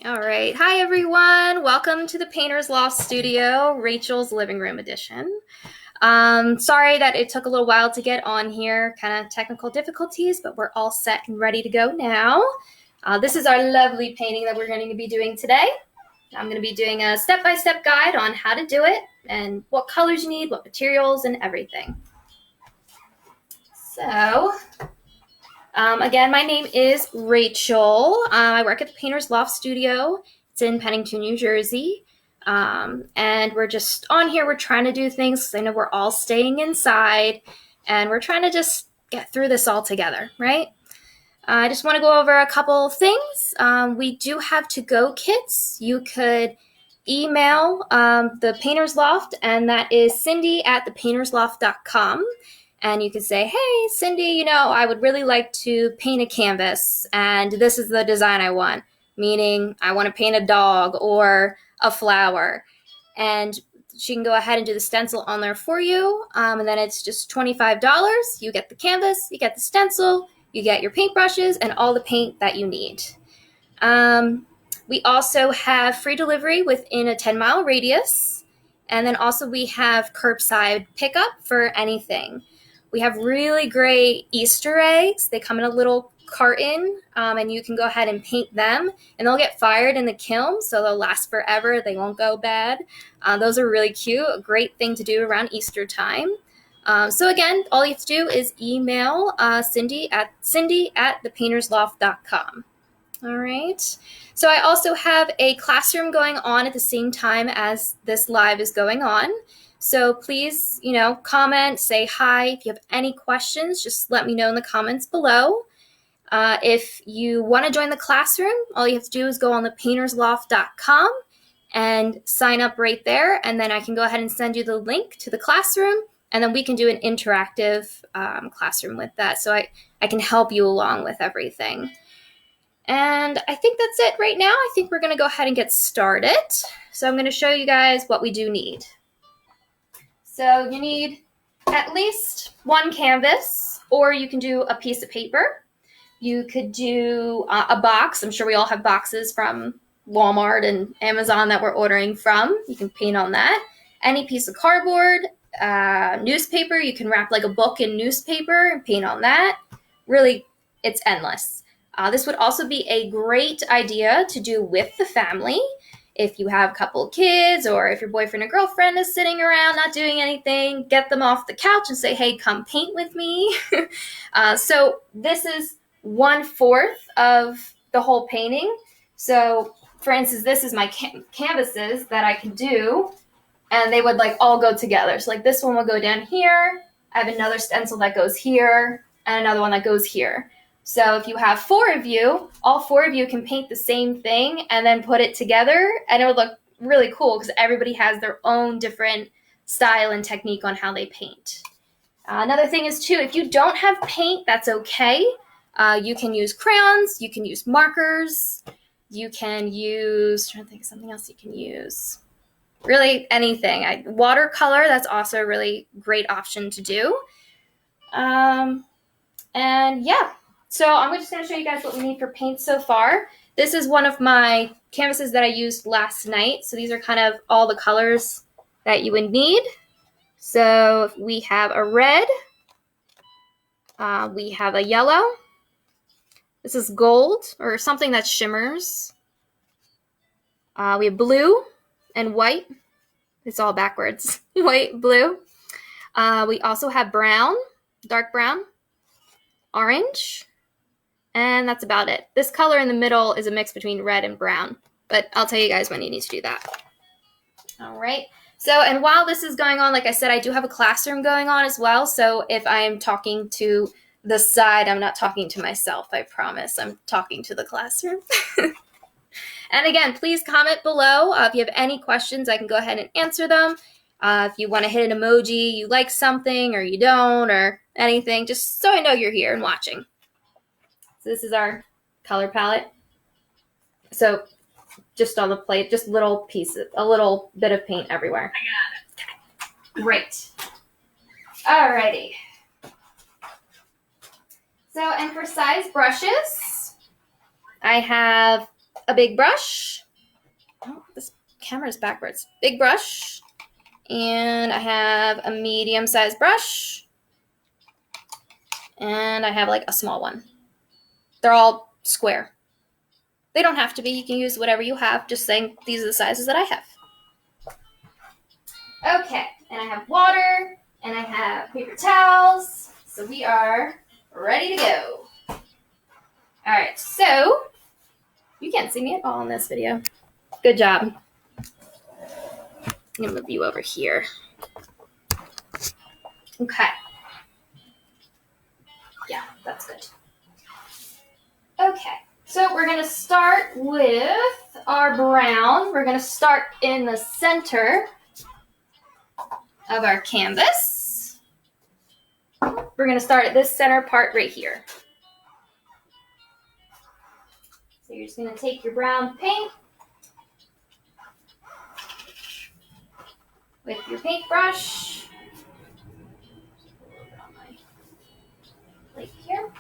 All right. Hi, everyone. Welcome to the Painter's Loft Studio, Rachel's Living Room Edition. Sorry that it took a little while to get on here, kind of technical difficulties, but we're all set and ready to go now. This is our lovely painting that we're going to be doing today. I'm going to be doing a step-by-step guide on how to do it and what colors you need, what materials, and everything. So, again, my name is Rachel. I work at the Painter's Loft Studio. It's in Pennington, New Jersey. And we're just on here. We're trying to do things because I know we're all staying inside. And we're trying to just get through this all together, right? I just want to go over a couple of things. We do have to-go kits. You could email the Painter's Loft, and that is cindy@thepaintersloft.com. And you could say, hey, Cindy, I would really like to paint a canvas, and this is the design I want, meaning I want to paint a dog or a flower. And she can go ahead and do the stencil on there for you, and then it's just $25. You get the canvas, you get the stencil, you get your paintbrushes, and all the paint that you need. We also have free delivery within a 10-mile radius, and then also we have curbside pickup for anything. We have really great Easter eggs. They come in a little carton, and you can go ahead and paint them, and they'll get fired in the kiln, so they'll last forever. They won't go bad. Those are really cute. A great thing to do around Easter time. So again, all you have to do is email cindy@thepaintersloft.com. All right. So I also have a classroom going on at the same time as this live is going on. So please, comment, say hi. If you have any questions, just let me know in the comments below. If you want to join the classroom, all you have to do is go on thepaintersloft.com and sign up right there. And then I can go ahead and send you the link to the classroom. And then we can do an interactive classroom with that. So I can help you along with everything. And I think that's it right now. I think we're going to go ahead and get started. So I'm going to show you guys what we do need. So you need at least one canvas, or you can do a piece of paper. You could do a box. I'm sure we all have boxes from Walmart and Amazon that we're ordering from. You can paint on that. Any piece of cardboard, newspaper, you can wrap like a book in newspaper and paint on that. Really, it's endless. This would also be a great idea to do with the family. If you have a couple of kids, or if your boyfriend or girlfriend is sitting around not doing anything, get them off the couch and say, hey, come paint with me. So this is 1/4 of the whole painting. So for instance, this is my canvases that I can do, and they would all go together. So this one will go down here. I have another stencil that goes here, and another one that goes here. So if you have 4 of you, all 4 of you can paint the same thing and then put it together, and it would look really cool because everybody has their own different style and technique on how they paint. Another thing is too, if you don't have paint, that's okay. You can use crayons, you can use markers, you can use, I'm trying to think of something else you can use. Really anything. Watercolor, that's also a really great option to do. And yeah. So I'm just going to show you guys what we need for paint so far. This is one of my canvases that I used last night. So these are kind of all the colors that you would need. So we have a red. We have a yellow. This is gold, or something that shimmers. We have blue and white. It's all backwards. White, blue. We also have brown, dark brown, orange. And that's about it. This color in the middle is a mix between red and brown, but I'll tell you guys when you need to do that. All right. So, and while this is going on, like I said, I do have a classroom going on as well. So if I am talking to the side, I'm not talking to myself, I promise. I'm talking to the classroom. And again, please comment below. If you have any questions, I can go ahead and answer them. If you want to hit an emoji, you like something or you don't, or anything, just so I know you're here and watching. So this is our color palette. So just on the plate, just little pieces, a little bit of paint everywhere. I got it. Great. Alrighty. So, and for size brushes, I have a big brush. Oh, this camera's backwards. Big brush. And I have a medium-sized brush. And I have like a small one. They're all square. They don't have to be. You can use whatever you have. Just saying these are the sizes that I have. Okay, and I have water, and I have paper towels. So we are ready to go. All right, so you can't see me at all in this video. Good job. I'm gonna move you over here. Okay. Yeah, that's good. Okay, so we're gonna start with our brown. We're gonna start in the center of our canvas. We're gonna start at this center part right here. So you're just gonna take your brown paint with your paintbrush. On my plate here.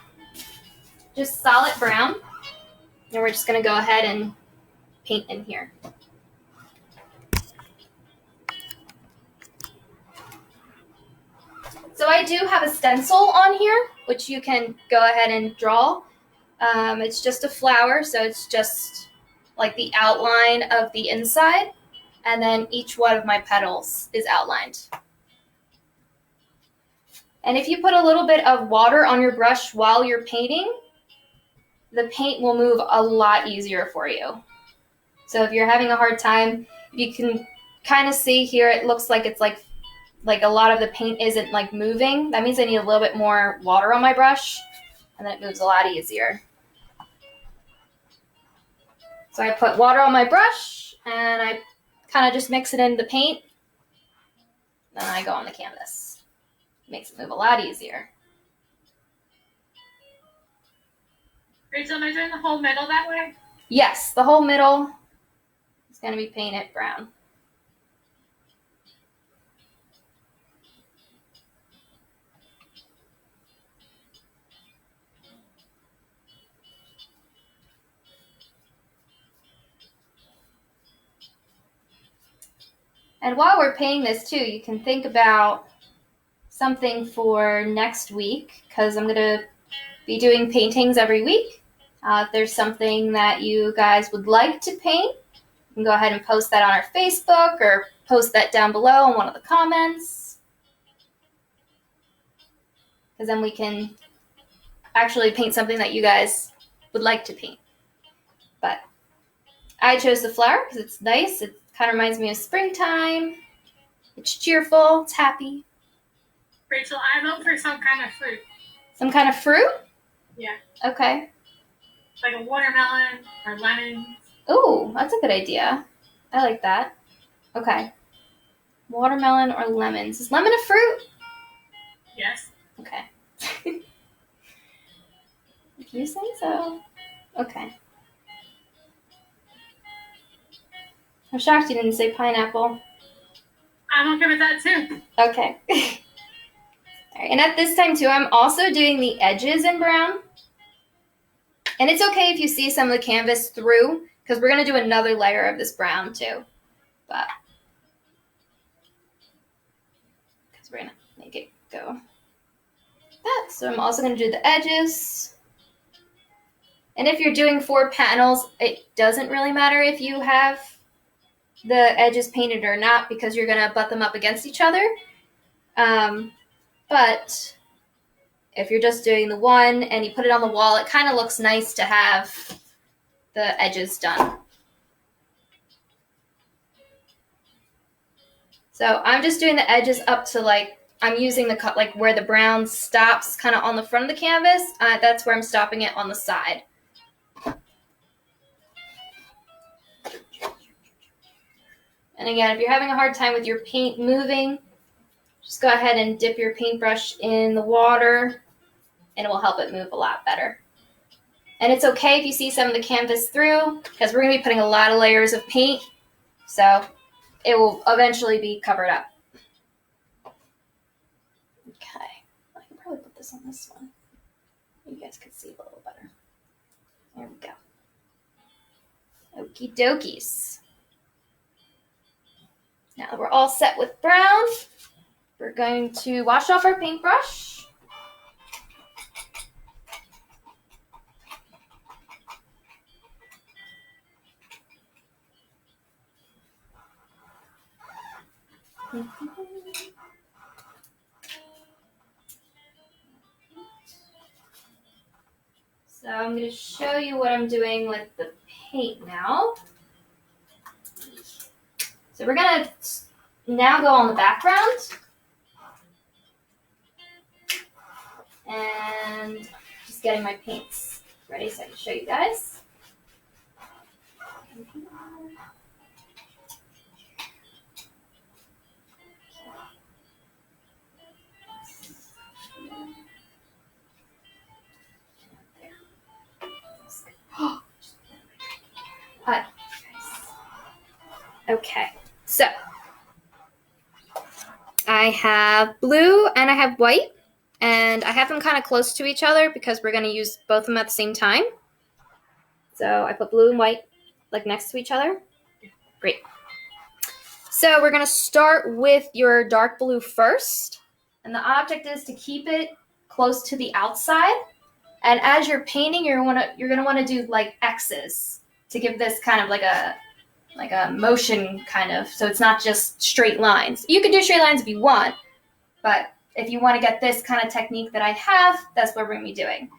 Just solid brown. And we're just gonna go ahead and paint in here. So I do have a stencil on here, which you can go ahead and draw. It's just a flower, so it's just like the outline of the inside, and then each one of my petals is outlined. And if you put a little bit of water on your brush while you're painting, the paint will move a lot easier for you. So if you're having a hard time, you can kind of see here, it looks like it's like a lot of the paint isn't like moving. That means I need a little bit more water on my brush, and then it moves a lot easier. So I put water on my brush, and I kind of just mix it in the paint. Then I go on the canvas. It makes it move a lot easier. Rachel, am I doing the whole middle that way? Yes, the whole middle is going to be painted brown. And while we're painting this too, you can think about something for next week, because I'm going to be doing paintings every week. If there's something that you guys would like to paint, you can go ahead and post that on our Facebook or post that down below in one of the comments. Because then we can actually paint something that you guys would like to paint. But I chose the flower because it's nice. It kind of reminds me of springtime. It's cheerful. It's happy. Rachel, I vote for some kind of fruit. Some kind of fruit? Yeah. Okay. Like a watermelon or lemon. Ooh, that's a good idea. I like that. Okay. Watermelon or lemons. Is lemon a fruit? Yes. Okay. If you say so. Okay. I'm shocked you didn't say pineapple. I'm okay with that too. Okay. All right. And at this time too, I'm also doing the edges in brown. And it's okay if you see some of the canvas through, because we're going to do another layer of this brown too. But because we're going to make it go that. So I'm also going to do the edges. And if you're doing 4 panels, it doesn't really matter if you have the edges painted or not, because you're going to butt them up against each other. But if you're just doing the one and you put it on the wall, it kind of looks nice to have the edges done. So I'm just doing the edges up to I'm using the cut where the brown stops kind of on the front of the canvas. That's where I'm stopping it on the side. And again, if you're having a hard time with your paint moving, just go ahead and dip your paintbrush in the water, and it will help it move a lot better. And it's okay if you see some of the canvas through, because we're going to be putting a lot of layers of paint, so it will eventually be covered up. Okay, I can probably put this on this one. You guys could see it a little better. There we go. Okie dokies. Now we're all set with brown. We're going to wash off our paintbrush. So I'm going to show you what I'm doing with the paint now. So we're going to now go on the background. And just getting my paints ready so I can show you guys. Okay, so I have blue and I have white, and I have them kind of close to each other because we're going to use both of them at the same time. So I put blue and white like next to each other. Great. So we're going to start with your dark blue first, and the object is to keep it close to the outside. And as you're painting, you're going to want to do like X's to give this kind of like a motion kind of, so it's not just straight lines. You can do straight lines if you want, but if you want to get this kind of technique that I have, that's what we're going to be doing.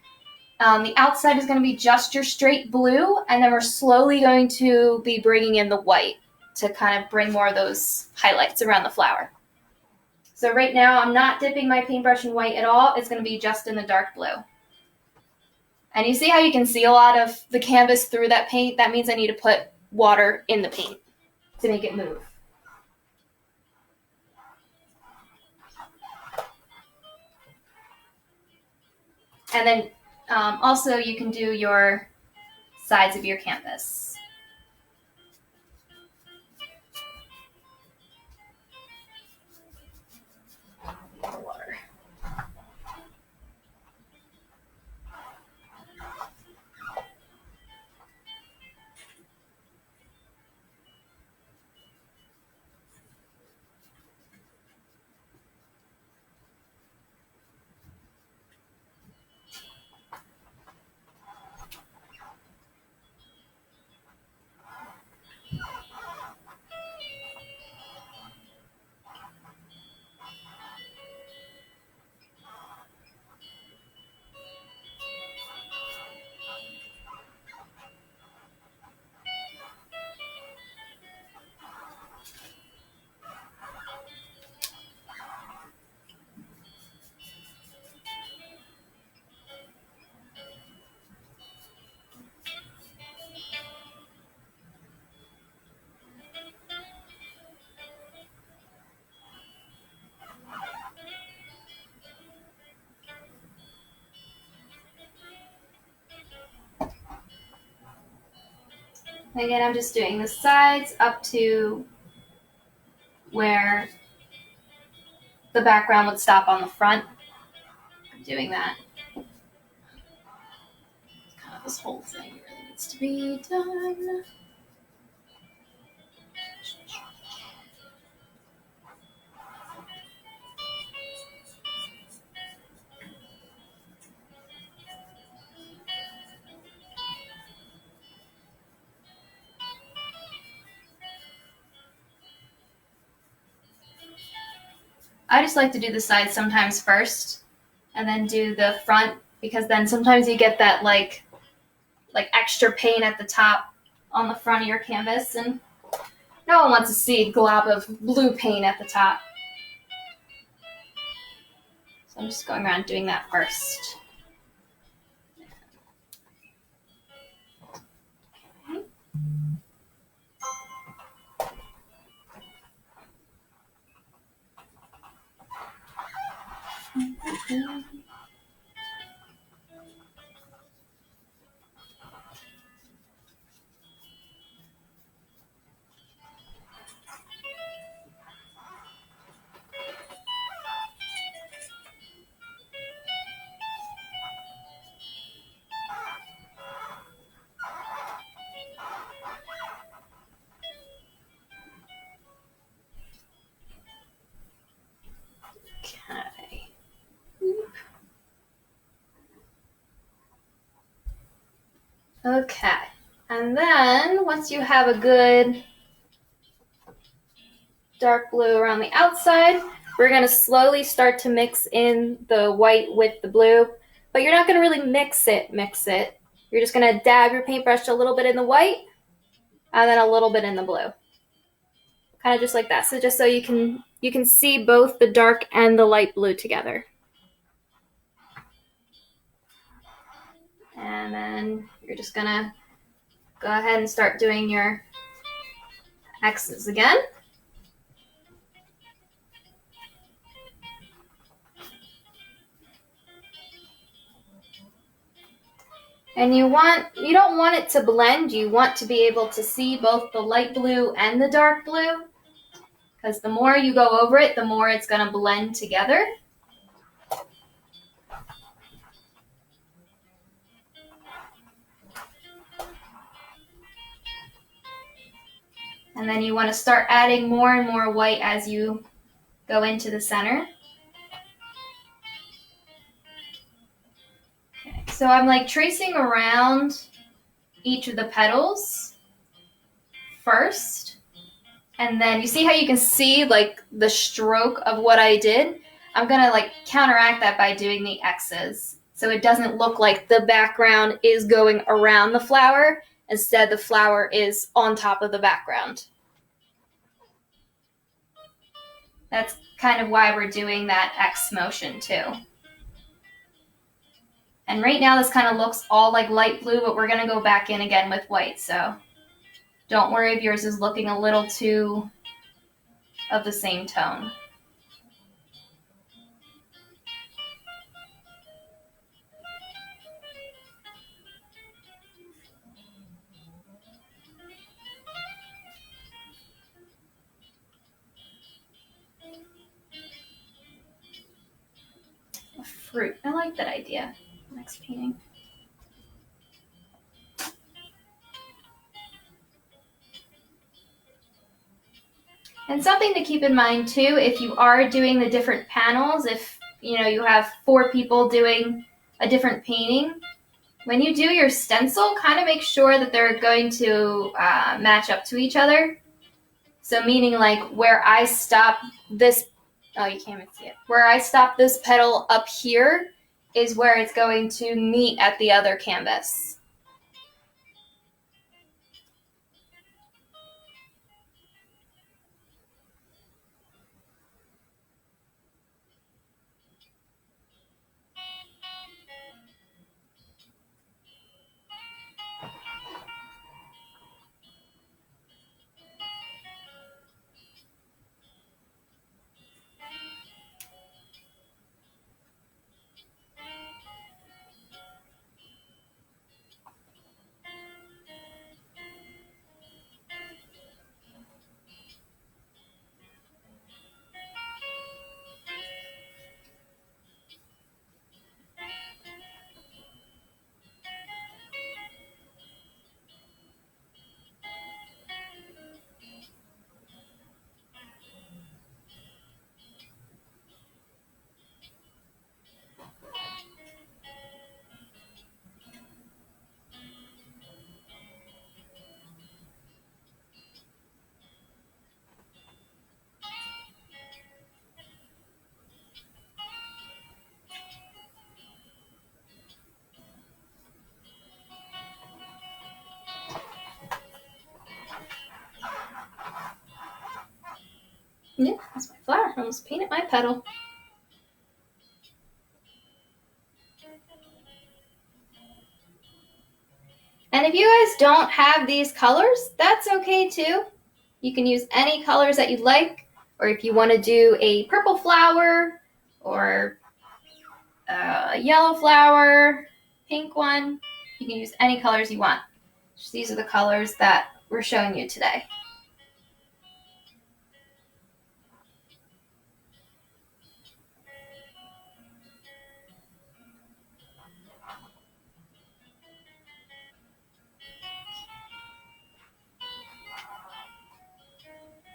The outside is going to be just your straight blue, and then we're slowly going to be bringing in the white to kind of bring more of those highlights around the flower. So right now, I'm not dipping my paintbrush in white at all. It's going to be just in the dark blue. And you see how you can see a lot of the canvas through that paint? That means I need to put water in the paint to make it move. And then also you can do your sides of your canvas. Water. Again, I'm just doing the sides up to where the background would stop on the front. I'm doing that. Kind of this whole thing really needs to be done. I just like to do the sides sometimes first and then do the front, because then sometimes you get that like extra paint at the top on the front of your canvas, and no one wants to see a glob of blue paint at the top. So I'm just going around doing that first. Okay. Okay. And then once you have a good dark blue around the outside, we're going to slowly start to mix in the white with the blue, but you're not going to really mix it. You're just going to dab your paintbrush a little bit in the white and then a little bit in the blue. Kind of just like that. So just so you can see both the dark and the light blue together. And then you're just going to go ahead and start doing your X's again. And you don't want it to blend. You want to be able to see both the light blue and the dark blue, because the more you go over it, the more it's going to blend together. And then you want to start adding more and more white as you go into the center. Okay, so I'm like tracing around each of the petals first. And then you see how you can see like the stroke of what I did? I'm going to like counteract that by doing the X's. So it doesn't look like the background is going around the flower. Instead, the flower is on top of the background. That's kind of why we're doing that X motion too. And right now this kind of looks all like light blue, but we're going to go back in again with white. So don't worry if yours is looking a little too of the same tone. A fruit. I like that idea. Next painting. And something to keep in mind too, if you are doing the different panels, if you have 4 people doing a different painting, when you do your stencil, kind of make sure that they're going to match up to each other. So meaning like where I stop this, oh, you can't even see it. Where I stop this petal up here is where it's going to meet at the other canvas. Yeah, that's my flower. I almost painted my petal. And if you guys don't have these colors, that's okay too. You can use any colors that you'd like, or if you want to do a purple flower or a yellow flower, pink one, you can use any colors you want. These are the colors that we're showing you today.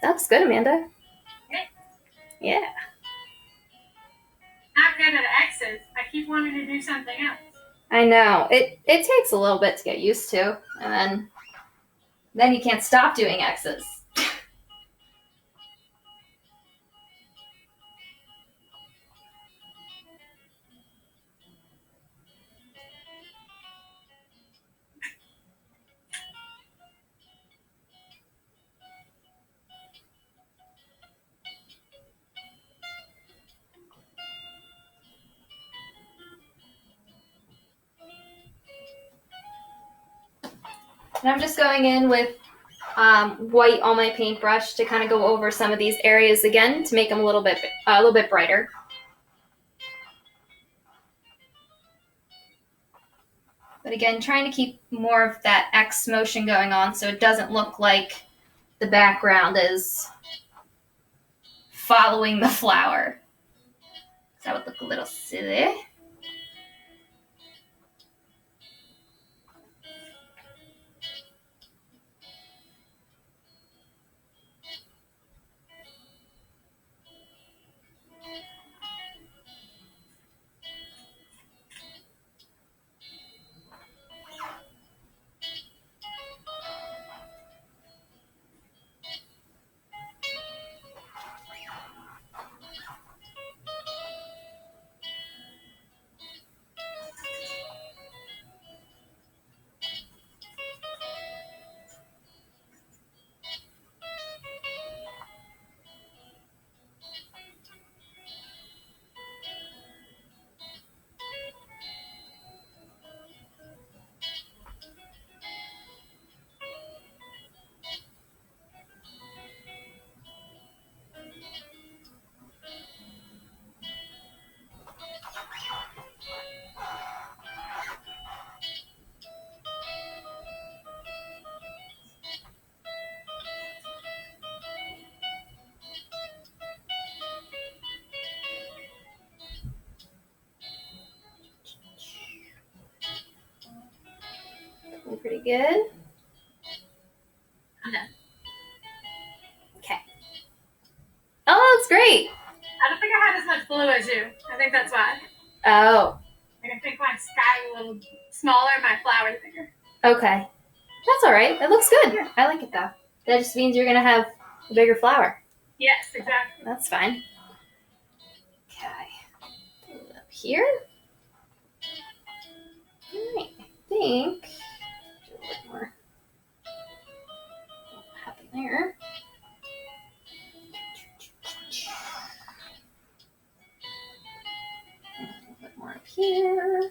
That looks good, Amanda. Yeah. Not good at X's. I keep wanting to do something else. I know. It takes a little bit to get used to, and then you can't stop doing X's. And I'm just going in with white on my paintbrush to kind of go over some of these areas again to make them a little bit brighter. But again, trying to keep more of that X motion going on so it doesn't look like the background is following the flower. That would look a little silly. Looking pretty good. I'm done. Okay. Oh, that's great. I don't think I had as much blue as you. I think that's why. Oh, Like, I think my sky is a little smaller, my flower's bigger. okay. That's all right. That looks good. Yeah. I like it though. That just means you're gonna have a bigger flower. Yes, exactly. That's fine. Okay. Put it up here. All right. I think a little bit more happy there. A little bit more up here.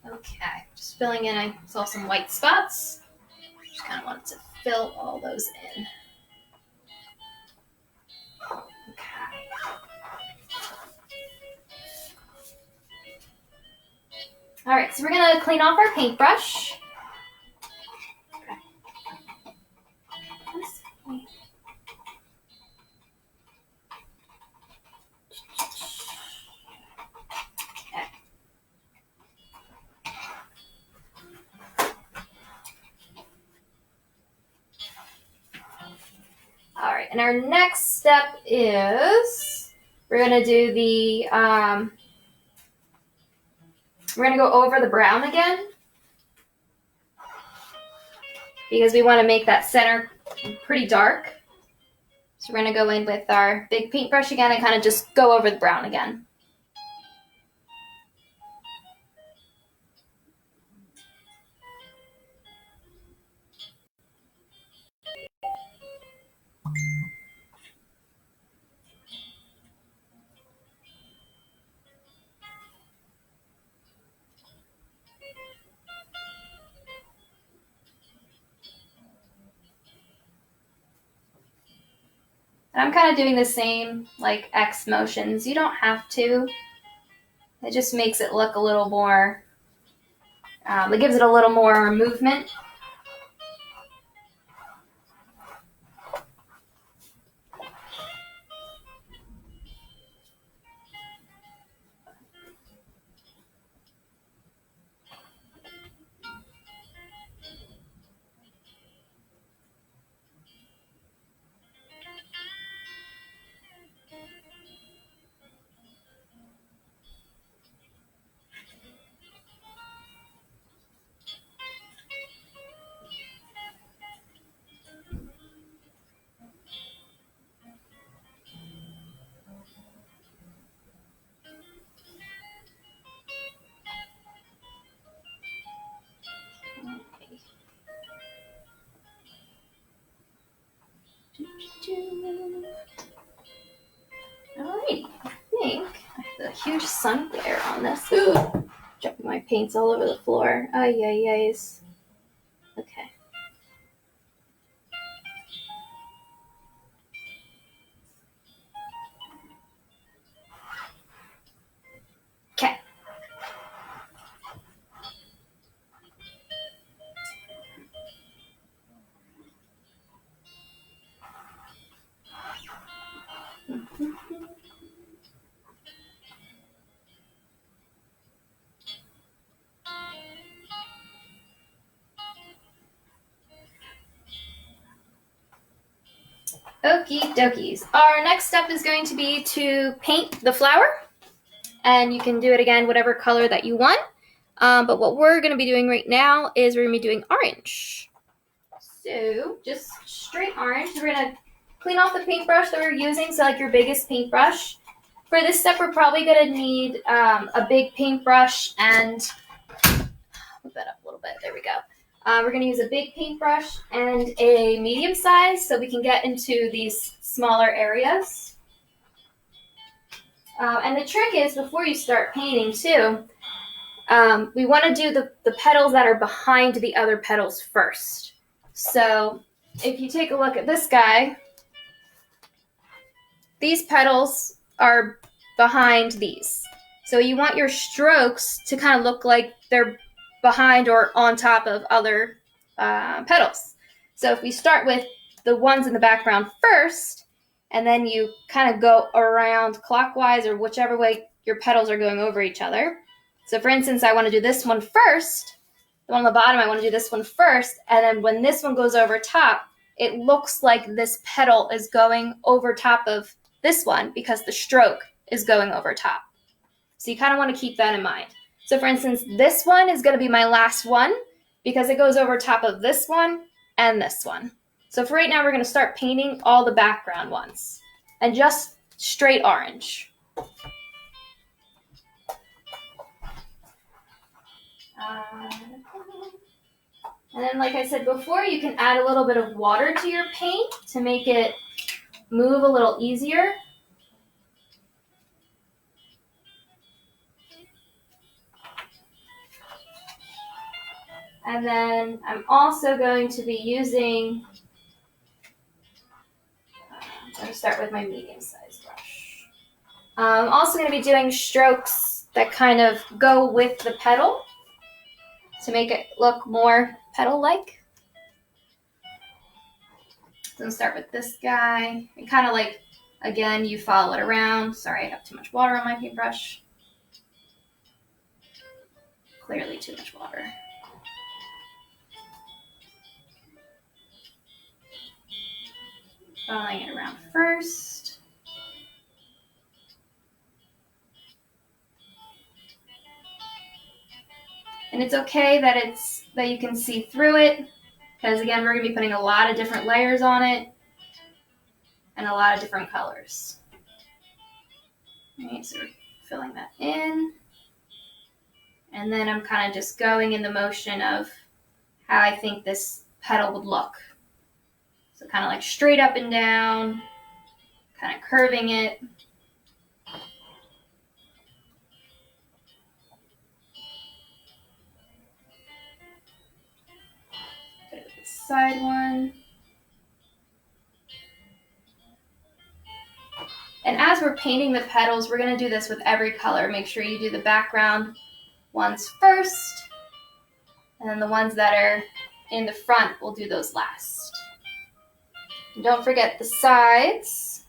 Okay, just filling in. I saw some white spots. Just kind of wanted to fill all those in. Okay. All right, so we're gonna clean off our paintbrush. All right, and our next step is we're gonna do the we're gonna go over the brown again because we want to make that center pretty dark. So we're gonna go in with our big paintbrush again and kind of just go over the brown again. And I'm kind of doing the same like X motions. You don't have to. It just makes it look a little more, it gives it a little more movement. Alright, I think I have a huge sun glare on this. Dropping my paints all over the floor. Ay, ay, ay's. Okay. Okay. Okie dokies. Our next step is going to be to paint the flower. And you can do it again, whatever color that you want. But what we're going to be doing right now is we're going to be doing orange. So just straight orange. We're going to clean off the paintbrush that we're using, so like your biggest paintbrush. For this step, we're probably going to need a big paintbrush and move that up a little bit. There we go. We're going to use a big paintbrush and a medium size so we can get into these smaller areas. And the trick is, before you start painting too, we want to do the petals that are behind the other petals first. So if you take a look at this guy, these petals are behind these. So you want your strokes to kind of look like they're behind or on top of other petals. So if we start with the ones in the background first, and then you kind of go around clockwise or whichever way your petals are going over each other. So for instance, I want to do this one first. The one on the bottom, I want to do this one first. And then when this one goes over top, it looks like this petal is going over top of this one because the stroke is going over top. So you kind of want to keep that in mind. So for instance, this one is going to be my last one because it goes over top of this one and this one. So for right now, we're going to start painting all the background ones and just straight orange. And then, like I said before, you can add a little bit of water to your paint to make it move a little easier. And then I'm also going to be using, I'm going to start with my medium-sized brush. I'm also going to be doing strokes that kind of go with the petal to make it look more petal-like. So I'm going to start with this guy. And kind of like, again, you follow it around. Sorry, I have too much water on my paintbrush. Clearly too much water. Following it around first. And it's okay that you can see through it, because again, we're going to be putting a lot of different layers on it and a lot of different colors. All right, so we're filling that in. And then I'm kind of just going in the motion of how I think this petal would look. So kind of like straight up and down, kind of curving it. Go to the side one. And as we're painting the petals, we're going to do this with every color. Make sure you do the background ones first, and then the ones that are in the front, we'll do those last. And don't forget the sides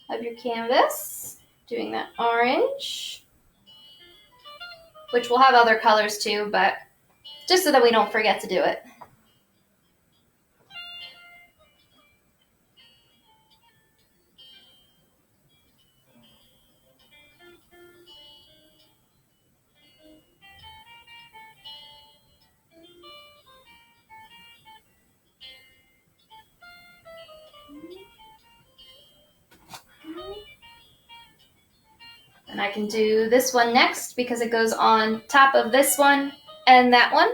of your canvas, doing that orange, which will have other colors too, but just so that we don't forget to do it. And I can do this one next because it goes on top of this one and that one.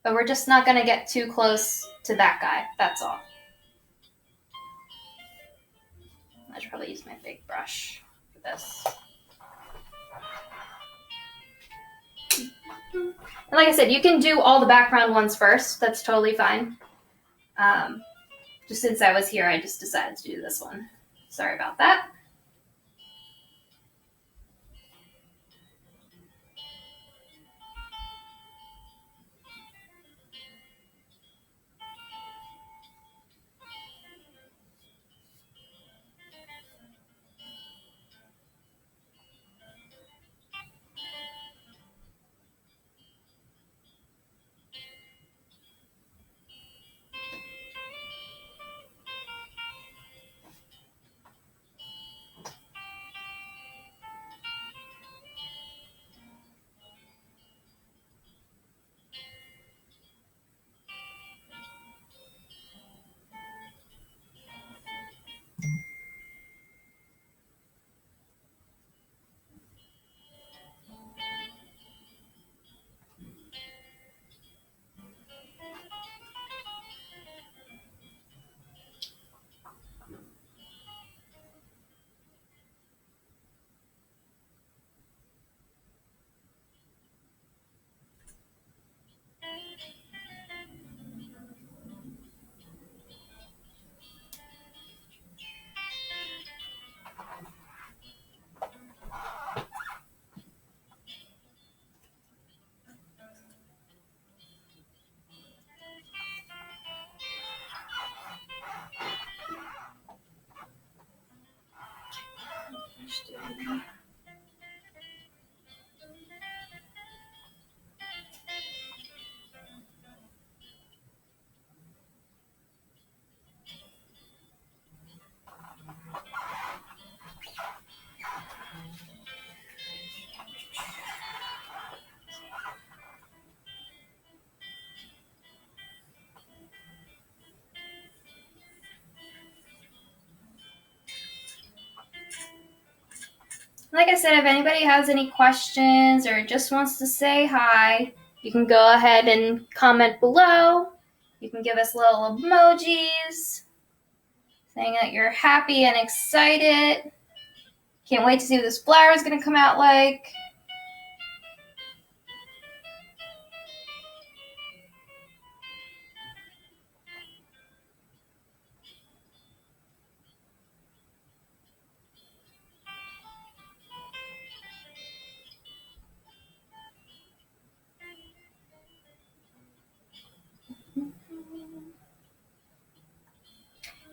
But we're just not going to get too close to that guy. That's all. should probably use my big brush for this. And like I said, you can do all the background ones first. That's totally fine. Just since I was here, I just decided to do this one. Sorry about that. Like I said, if anybody has any questions or just wants to say hi, you can go ahead and comment below. You can give us little emojis saying that you're happy and excited. Can't wait to see what this flower is going to come out like.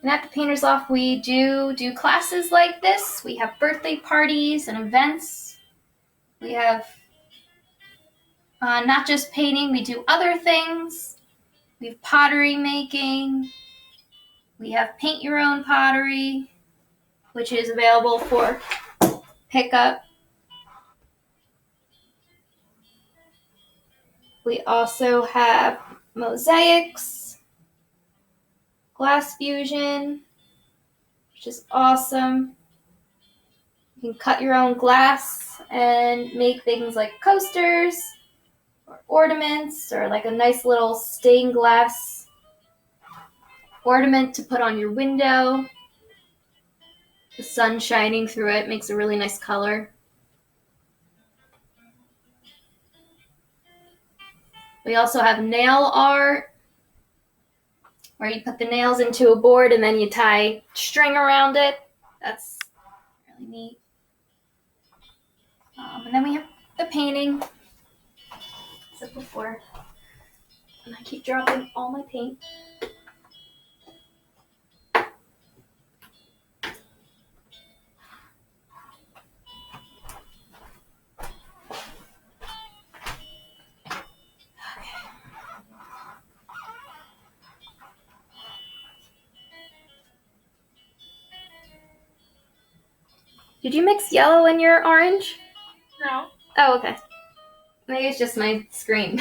And at the Painter's Loft, we do classes like this. We have birthday parties and events. We have not just painting, we do other things. We have pottery making. We have paint your own pottery, which is available for pickup. We also have mosaics, glass fusion, which is awesome. You can cut your own glass and make things like coasters or ornaments or like a nice little stained glass ornament to put on your window. The sun shining through it makes a really nice color. We also have nail art, where you put the nails into a board and then you tie string around it. That's really neat. And then we have the painting, as I said before. And I keep dropping all my paint. Did you mix yellow in your orange? No. Oh, okay. Maybe it's just my screen.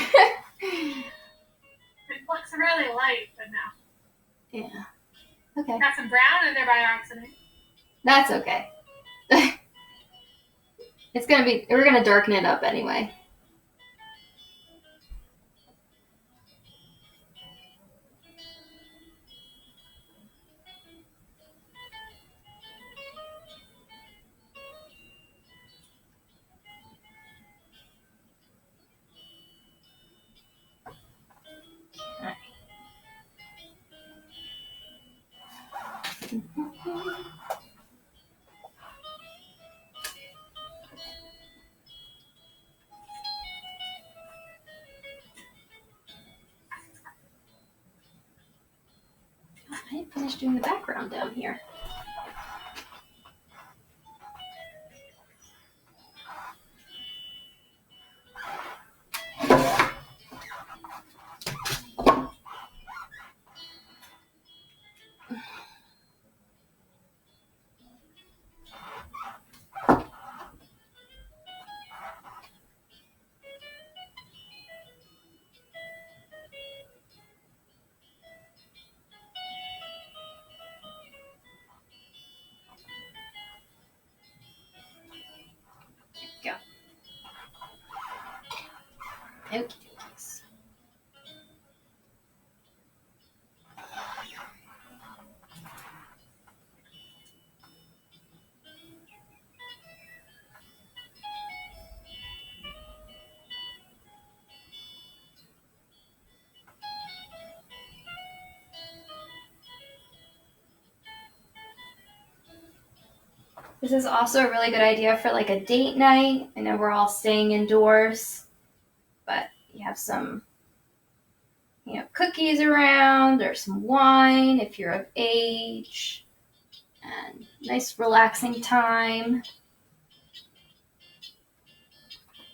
It looks really light, but no. Yeah. Okay. Got some brown in there by accident. That's okay. We're gonna darken it up anyway. I didn't finish doing the background down here. Go. Okay. This is also a really good idea for like a date night. I know we're all staying indoors, but you have some, cookies around or some wine if you're of age, and nice relaxing time.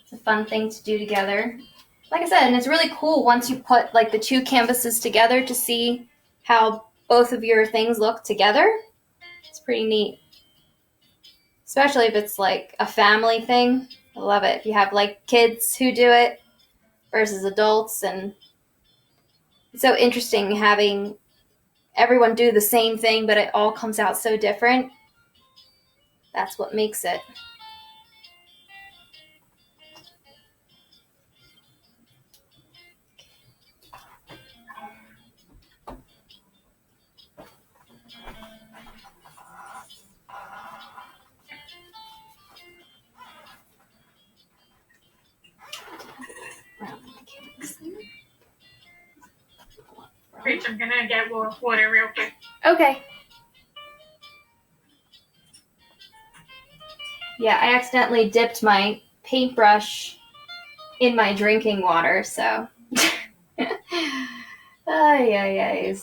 It's a fun thing to do together. Like I said, and it's really cool once you put like the two canvases together to see how both of your things look together. It's pretty neat. Especially if it's like a family thing. I love it. If you have like kids who do it versus adults, and it's so interesting having everyone do the same thing, but it all comes out so different. That's what makes it. Rich, I'm gonna get water real quick. Okay. Yeah, I accidentally dipped my paintbrush in my drinking water, so. Ay, ay, ay.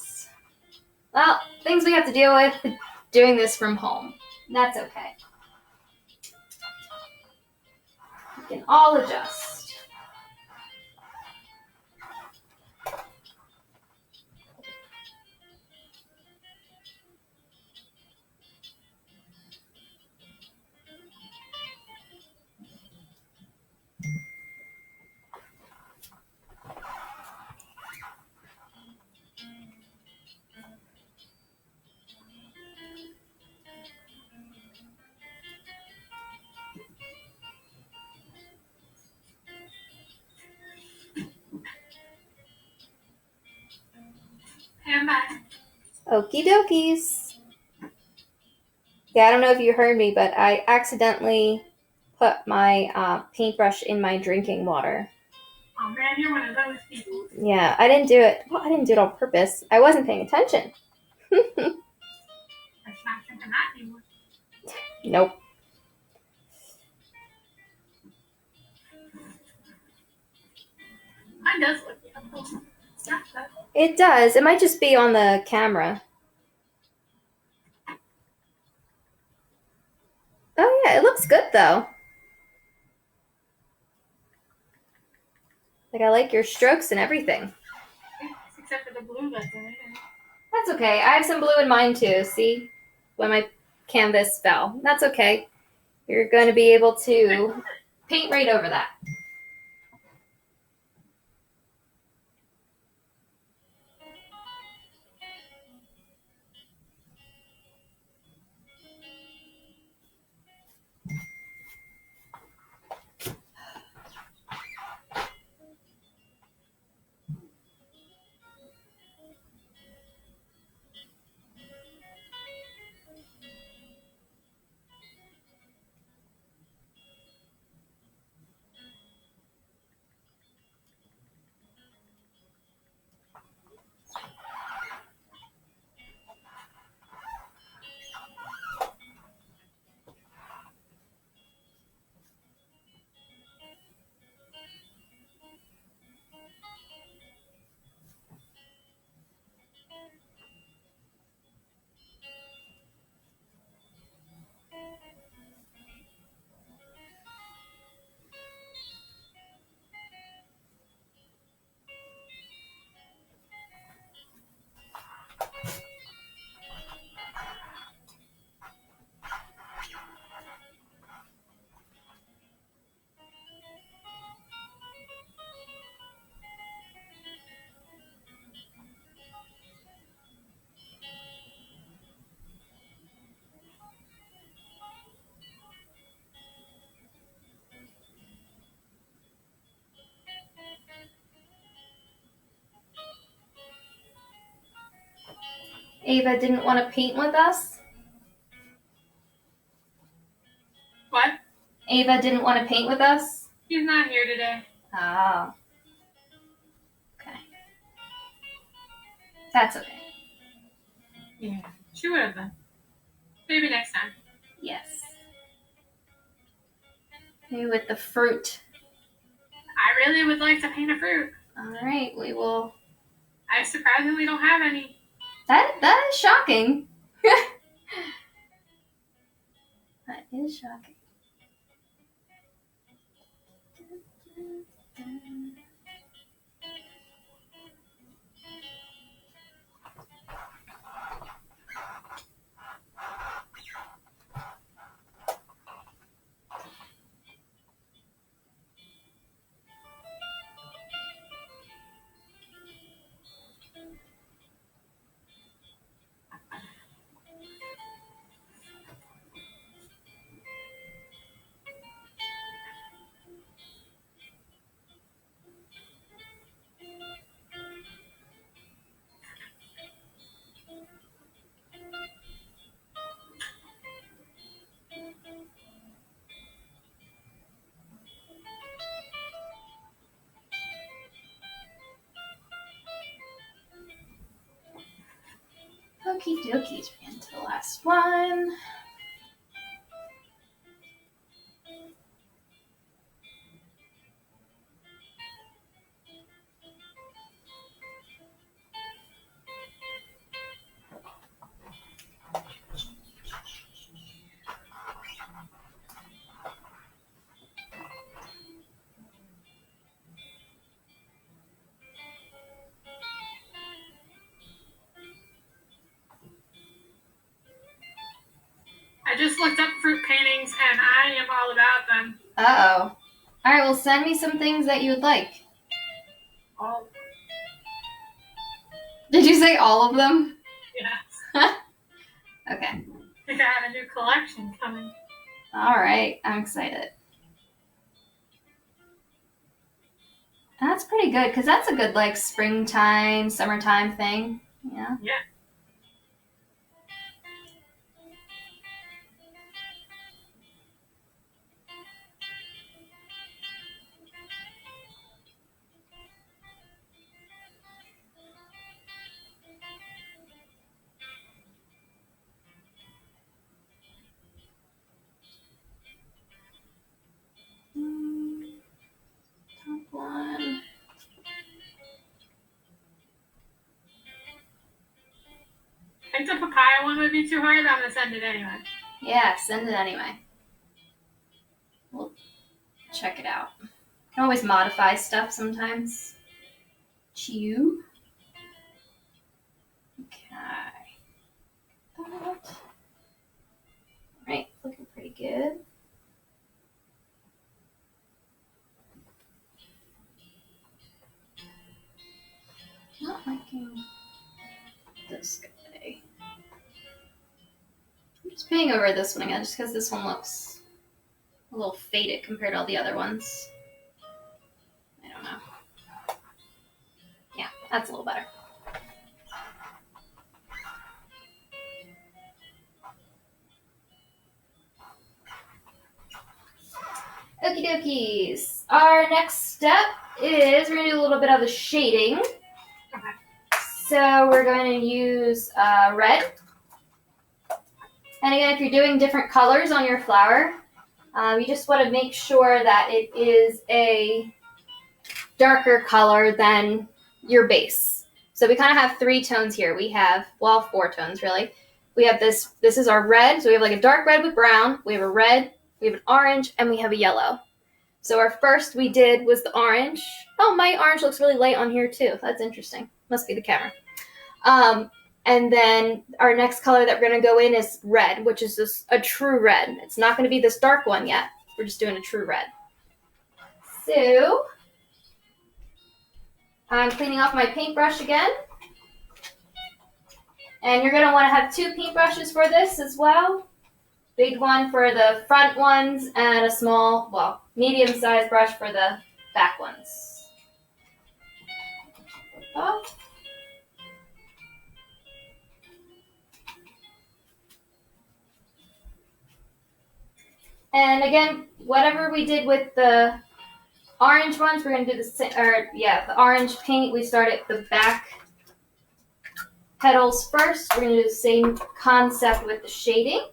Well, things we have to deal with doing this from home. That's okay. We can all adjust. And bye. Okie dokies. Yeah, I don't know if you heard me, but I accidentally put my paintbrush in my drinking water. Oh man, you're one of those people. Yeah, I didn't do it. Well, I didn't do it on purpose. I wasn't paying attention. That's not something I do. Nope. Mine does look beautiful. It does. It might just be on the camera. Oh yeah, it looks good though. Like I like your strokes and everything. Except for the blue that's in it. That's okay. I have some blue in mine too. See? When my canvas fell. That's okay. You're going to be able to paint right over that. Ava didn't want to paint with us? What? Ava didn't want to paint with us? He's not here today. Oh. Okay. That's okay. Yeah, she would have been. Maybe next time. Yes. Maybe with the fruit. I really would like to paint a fruit. All right, we will. I surprisingly don't have any. That is shocking. That is shocking. Okie dokies, we're into the last one. I just looked up fruit paintings and I am all about them. Uh-oh. All right, well, send me some things that you would like. All. Did you say all of them? Yes. Okay. I think I have a new collection coming. All right, I'm excited. That's pretty good, because that's a good, like, springtime, summertime thing. Yeah. Yeah. Top one. I think the papaya one would be too hard, but I'm going to send it anyway. Yeah, send it anyway. We'll check it out. You can always modify stuff sometimes. Chew. Okay. All right, looking pretty good. Not liking this guy. I'm just painting over this one again, just because this one looks a little faded compared to all the other ones. I don't know. Yeah, that's a little better. Okie dokies. Our next step is we're going to do a little bit of the shading. Okay. So we're going to use red. And again, if you're doing different colors on your flower, you just want to make sure that it is a darker color than your base. So we kind of have 3 tones here. We have, well, 4 tones really. We have this is our red, so we have like a dark red with brown, we have a red, we have an orange, and we have a yellow. So our first we did was the orange. Oh, my orange looks really light on here too. That's interesting. Must be the camera. And then our next color that we're going to go in is red, which is just a true red. It's not going to be this dark one yet. We're just doing a true red. So I'm cleaning off my paintbrush again. And you're going to want to have 2 paintbrushes for this as well. Big one for the front ones and a small, well, medium-sized brush for the back ones. And again, whatever we did with the orange ones, we're going to do the same, or yeah, the orange paint, we start at the back petals first. We're going to do the same concept with the shading.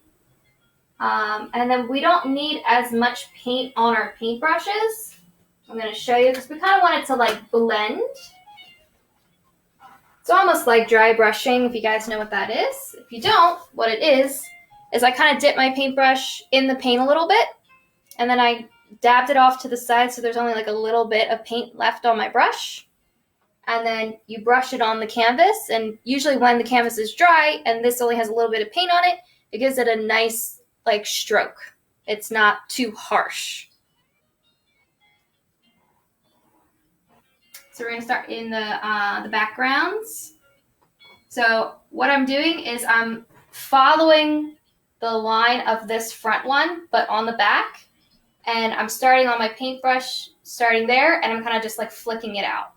And then we don't need as much paint on our paintbrushes. I'm going to show you because we kind of want it to like blend. It's almost like dry brushing, if you guys know what that is. If you don't, what it is I kind of dip my paintbrush in the paint a little bit, and then I dabbed it off to the side so there's only like a little bit of paint left on my brush. And then you brush it on the canvas, and usually when the canvas is dry and this only has a little bit of paint on it, it gives it a nice like stroke. It's not too harsh. So we're going to start in the backgrounds. So what I'm doing is I'm following the line of this front one, but on the back. And I'm starting on my paintbrush, starting there, and I'm kind of just like flicking it out.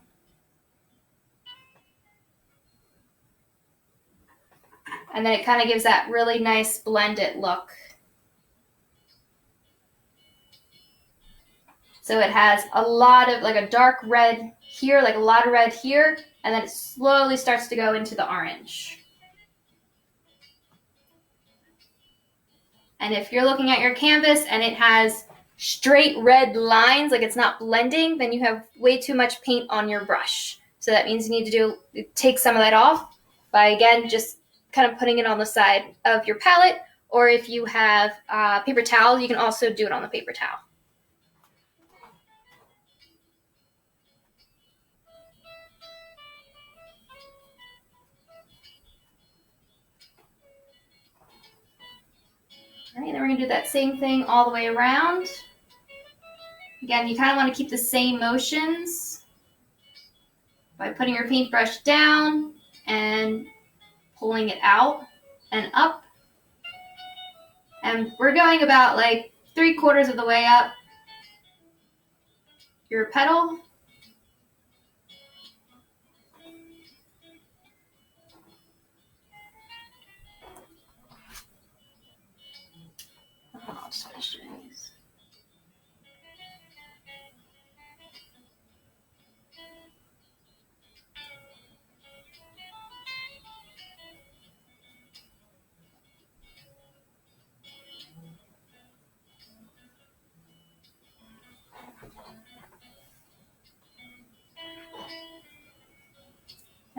And then it kind of gives that really nice blended look. So it has a lot of like a dark red here, like a lot of red here, and then it slowly starts to go into the orange. And if you're looking at your canvas and it has straight red lines, like it's not blending, then you have way too much paint on your brush. So that means you need to take some of that off by, again, just kind of putting it on the side of your palette. Or if you have paper towel, you can also do it on the paper towel. All right, then we're going to do that same thing all the way around. Again, you kind of want to keep the same motions by putting your paintbrush down and pulling it out and up. And we're going about like 3/4 of the way up your petal. I'll just finish doing these.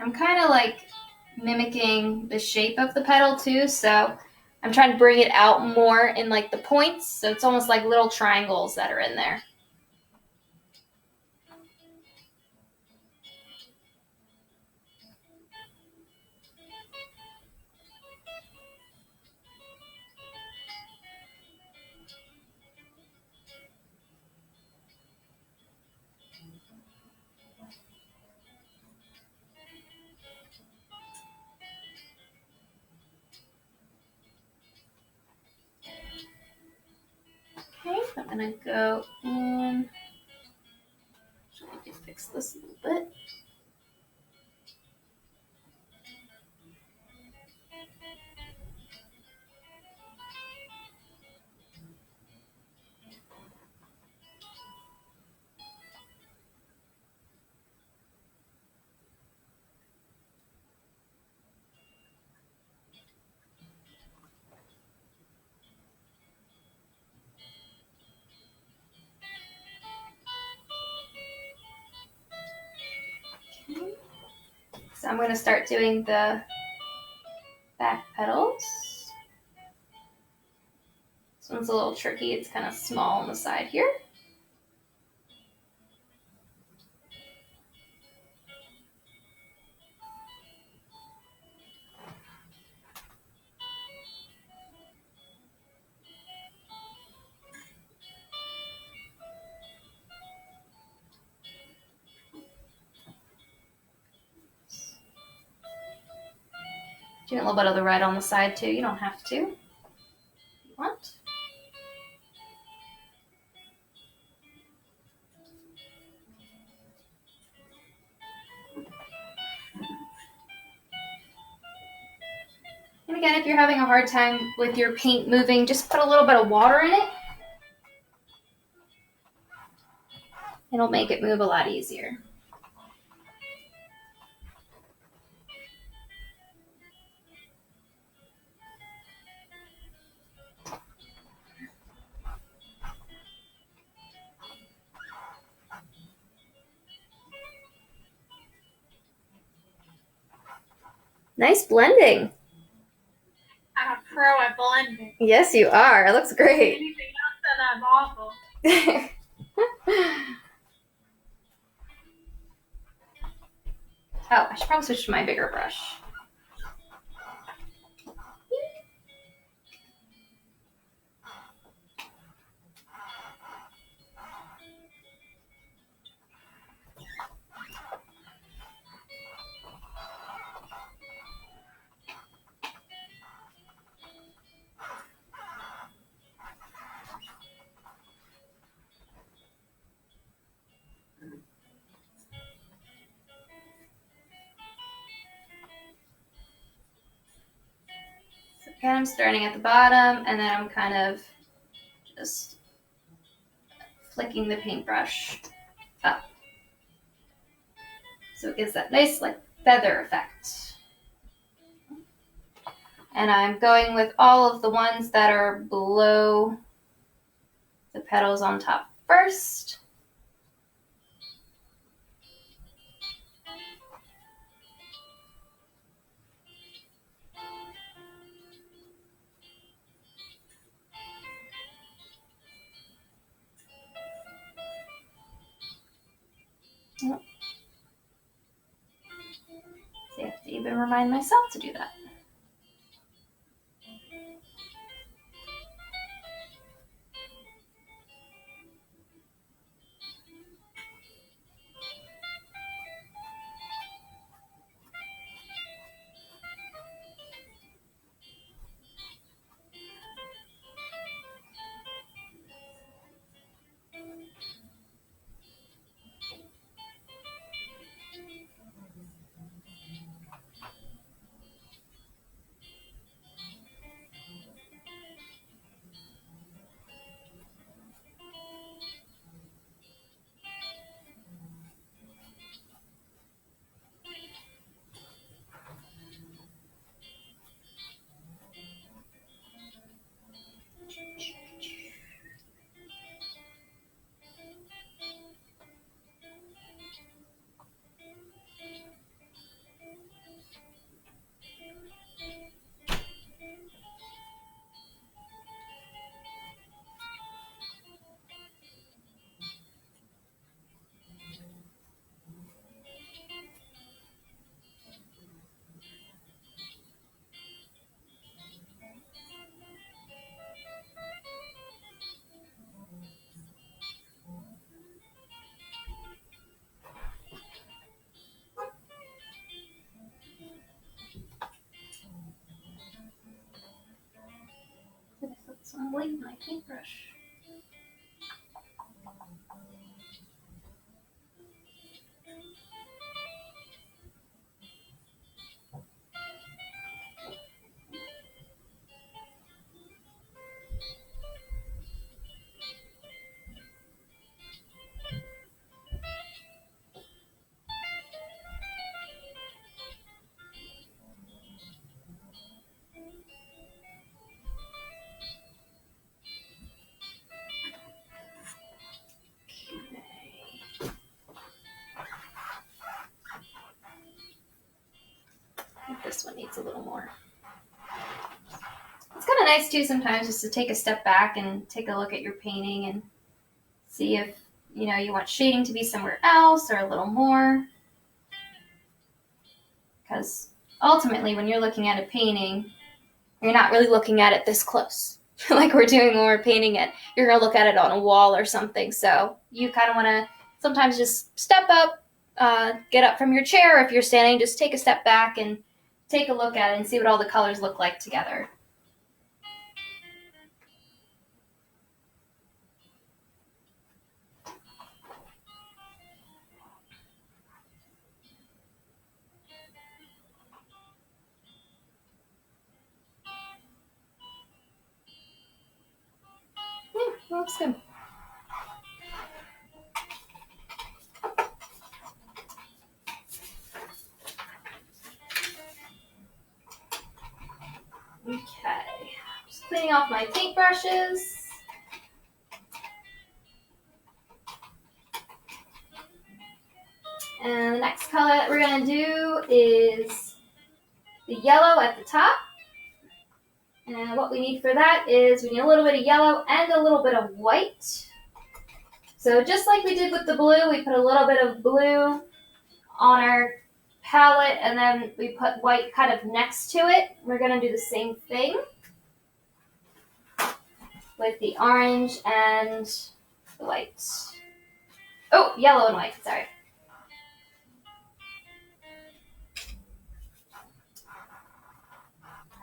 I'm kind of like mimicking the shape of the petal too, so I'm trying to bring it out more in like the points, so it's almost like little triangles that are in there. Okay, I'm gonna go in. I need to fix this a little bit. Okay. So I'm going to start doing the back petals. This one's a little tricky. It's kind of small on the side here. Doing a little bit of the red on the side too. You don't have to. If you want. And again, if you're having a hard time with your paint moving, just put a little bit of water in it It'll make it move a lot easier. Nice blending. I'm a pro at blending. Yes, you are. It looks great. Anything else, then I'm awful. Oh, I should probably switch to my bigger brush. So again, I'm starting at the bottom, and then I'm kind of just flicking the paintbrush up. So it gives that nice like feather effect. And I'm going with all of the ones that are below the petals on top first. So I have to even remind myself to do that. Did I put some weight in my paintbrush? I think this one needs a little more. It's kind of nice too sometimes just to take a step back and take a look at your painting and see if you want shading to be somewhere else or a little more. Because ultimately, when you're looking at a painting, you're not really looking at it this close. Like we're doing when we're painting it. You're going to look at it on a wall or something. So you kind of want to sometimes just step up, get up from your chair. If you're standing, just take a step back and take a look at it and see what all the colors look like together. Yeah, looks good. cleaning off my paintbrushes. And the next color that we're going to do is the yellow at the top. And what we need for that is we need a little bit of yellow and a little bit of white. So just like we did with the blue, we put a little bit of blue on our palette and then we put white kind of next to it. We're going to do the same thing with the orange and the white. Oh, yellow and white, sorry.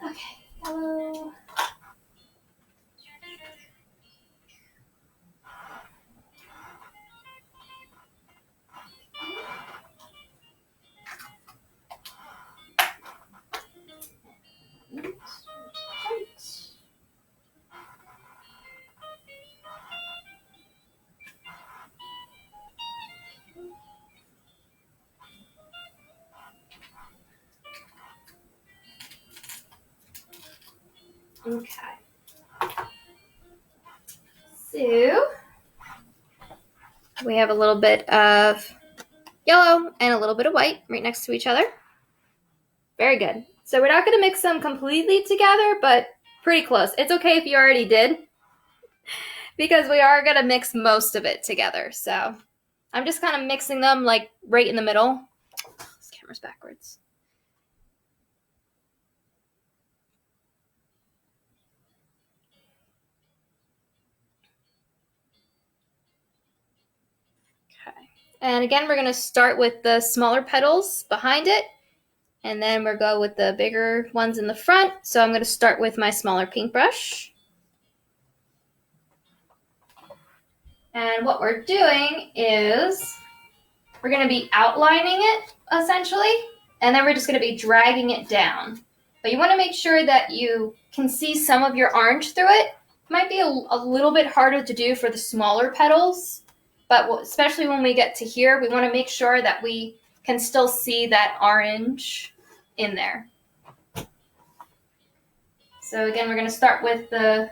Okay, yellow. Okay. So we have a little bit of yellow and a little bit of white right next to each other. Very good. So we're not going to mix them completely together, but pretty close. It's okay if you already did, because we are going to mix most of it together. So I'm just kind of mixing them like right in the middle. This camera's backwards. Okay. And again, we're going to start with the smaller petals behind it, and then we'll go with the bigger ones in the front. So I'm going to start with my smaller paintbrush. And what we're doing is we're going to be outlining it, essentially, and then we're just going to be dragging it down. But you want to make sure that you can see some of your orange through it. It might be a little bit harder to do for the smaller petals, but especially when we get to here, we want to make sure that we can still see that orange in there. So again, we're going to start with the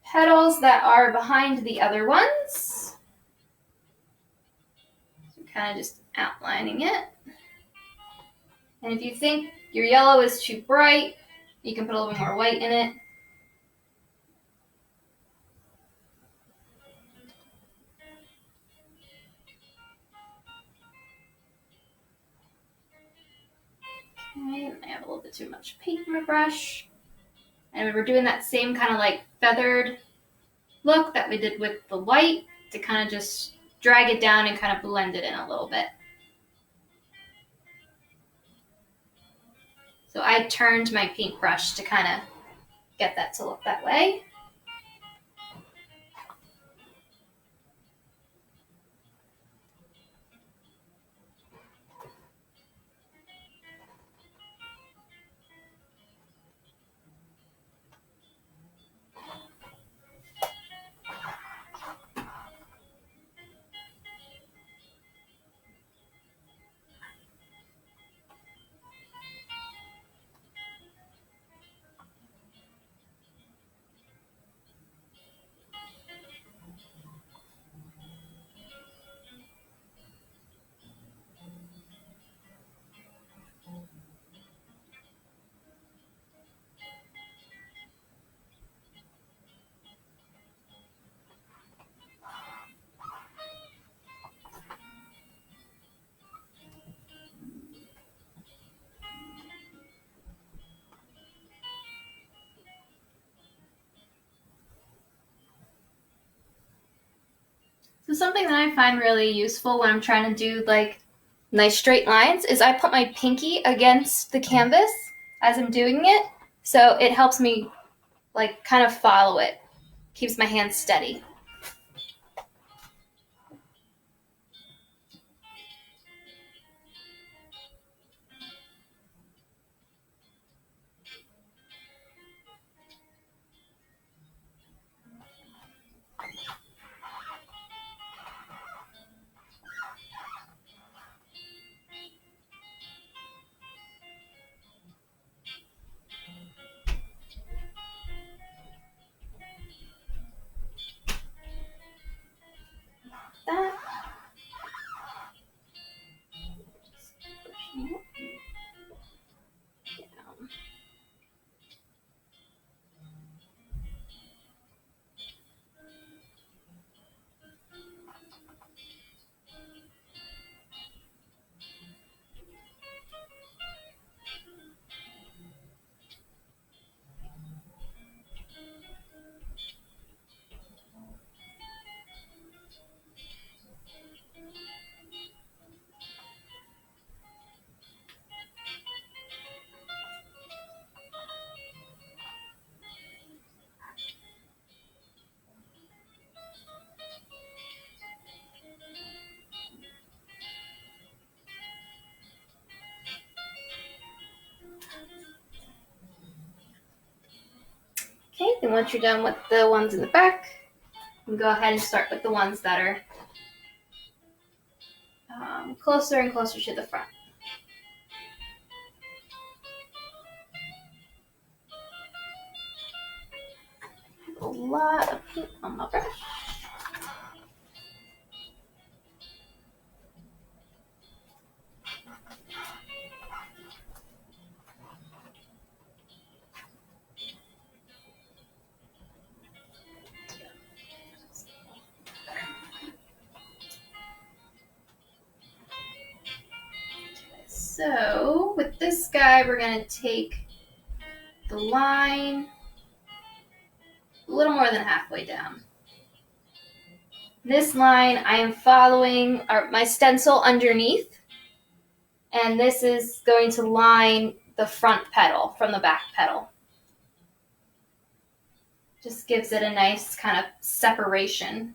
petals that are behind the other ones. So kind of just outlining it. And if you think your yellow is too bright, you can put a little more white in it. Okay, I have a little bit too much paint in my brush. And we're doing that same kind of like feathered look that we did with the white to kind of just drag it down and kind of blend it in a little bit. So I turned my paintbrush to kind of get that to look that way. So something that I find really useful when I'm trying to do like nice straight lines is I put my pinky against the canvas as I'm doing it. So it helps me like kind of follow it. Keeps my hand steady. and once you're done with the ones in the back, you can go ahead and start with the ones that are closer and closer to the front. A lot of paint on my brush. So with this guy, we're going to take the line a little more than halfway down. This line, I am following my stencil underneath, and this is going to line the front petal from the back petal. Just gives it a nice kind of separation.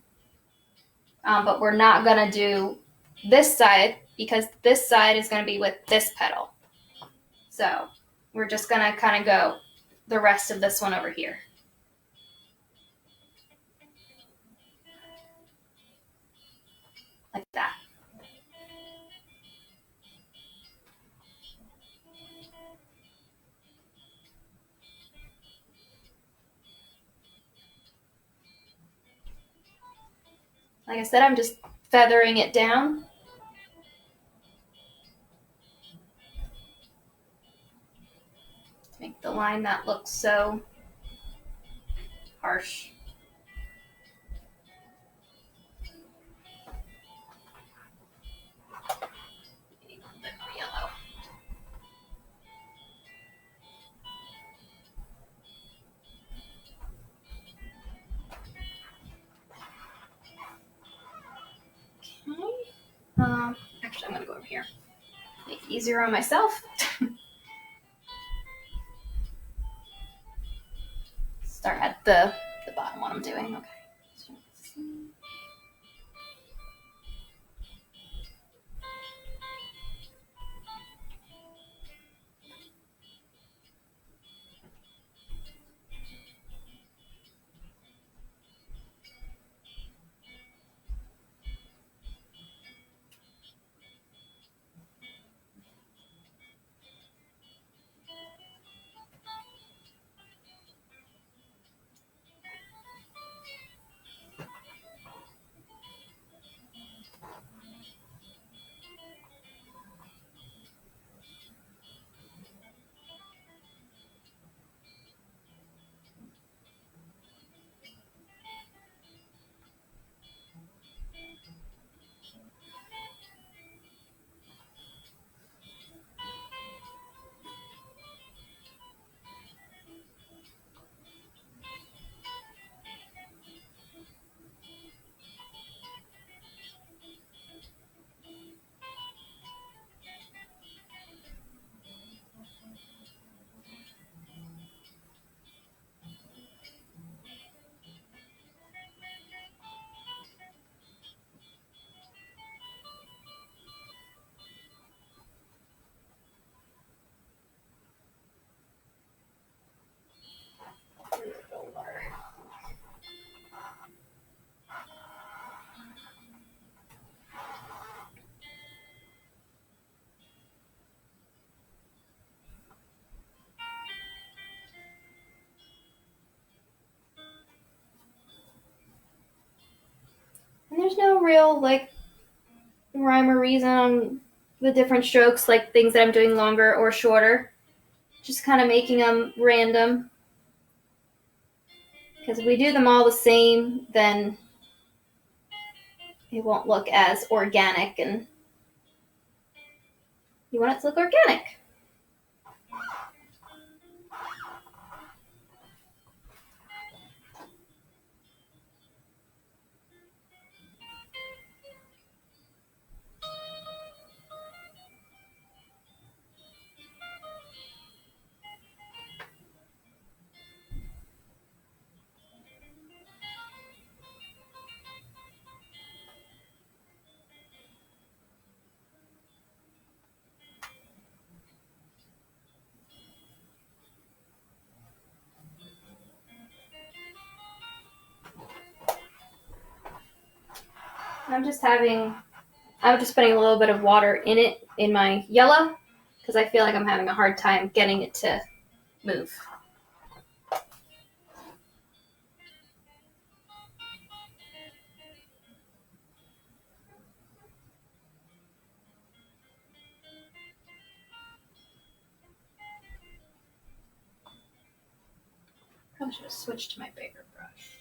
But we're not going to do this side because this side is going to be with this petal. So we're just going to kind of go the rest of this one over here. Like that. Like I said, I'm just feathering it down. To make the line not look so harsh. Yellow. Okay. Actually, I'm going to go over here. Make it easier on myself. Start at the bottom what I'm doing. Okay. And there's no real rhyme or reason on the different strokes, like things that I'm doing longer or shorter. Just kind of making them random. Because if we do them all the same, then it won't look as organic, and you want it to look organic. I'm just putting a little bit of water in it, in my yellow, because I feel like I'm having a hard time getting it to move. Probably should have switched to my bigger brush.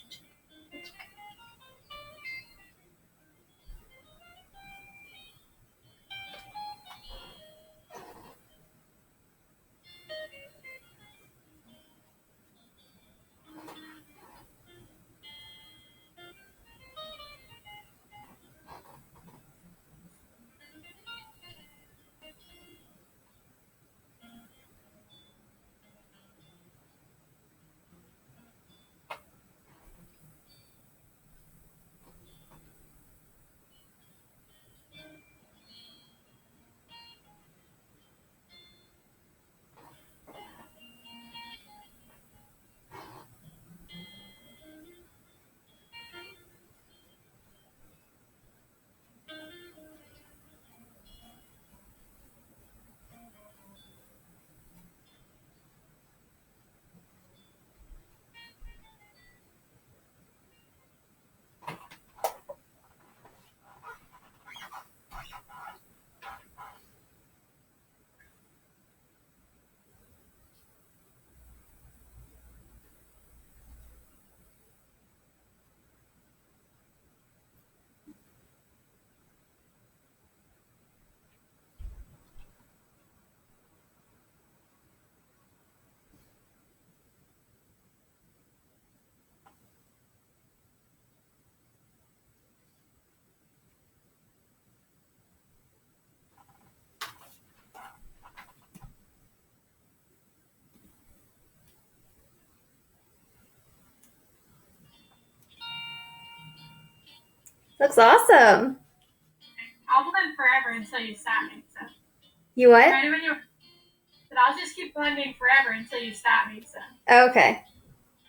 Looks awesome. I'll blend forever until you stop me. So You what? ready when you. But I'll just keep blending forever until you stop me. So. Okay.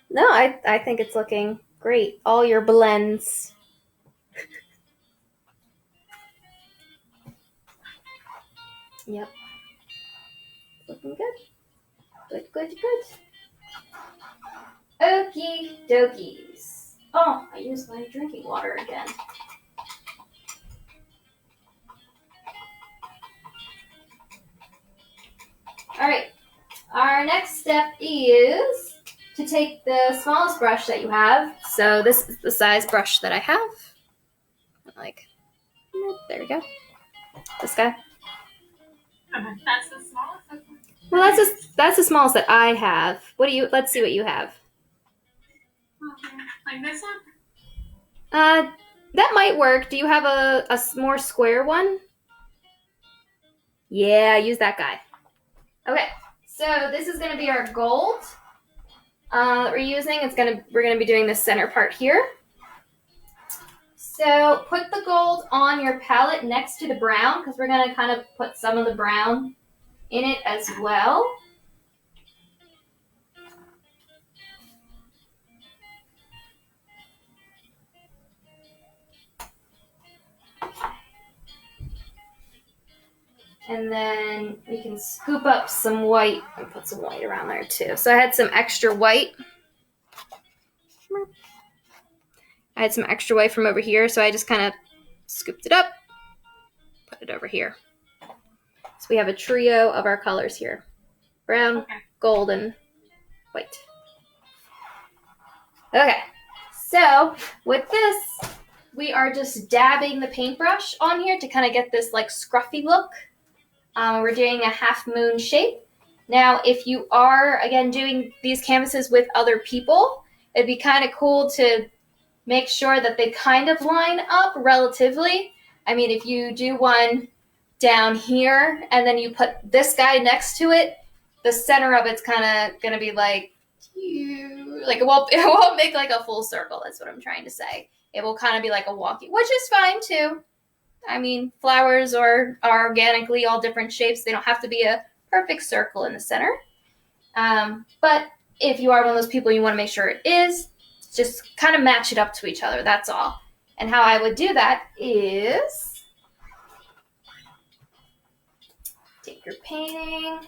No, I think it's looking great. All your blends. Yep. Looking good. Good, good, good. Okie dokies. Oh, I used my drinking water again. All right. Our next step is to take the smallest brush that you have. So this is the size brush that I have. Like, there we go. This guy. Okay, that's the smallest. Well, that's the smallest that I have. What do you? Let's see what you have. Okay. Like this one. That might work. Do you have a more square one? Yeah, use that guy. Okay, so this is gonna be our gold that we're using. We're gonna be doing the center part here. So put the gold on your palette next to the brown because we're gonna kind of put some of the brown in it as well. And then we can scoop up some white and put some white around there too. So I had some extra white. I had some extra white from over here, so I just kind of scooped it up, put it over here. So we have a trio of our colors here. Brown, okay, gold, and white. Okay, so with this, we are just dabbing the paintbrush on here to kind of get this like scruffy look. We're doing a half moon shape. Now, if you are, again, doing these canvases with other people, it'd be kind of cool to make sure that they kind of line up relatively. I mean, if you do one down here and then you put this guy next to it, the center of it's kind of going to be like it won't make like a full circle. That's what I'm trying to say. It will kind of be like a wonky, which is fine too. I mean, flowers are organically all different shapes. They don't have to be a perfect circle in the center. But if you are one of those people you want to make sure it is, just kind of match it up to each other. That's all. And how I would do that is take your painting.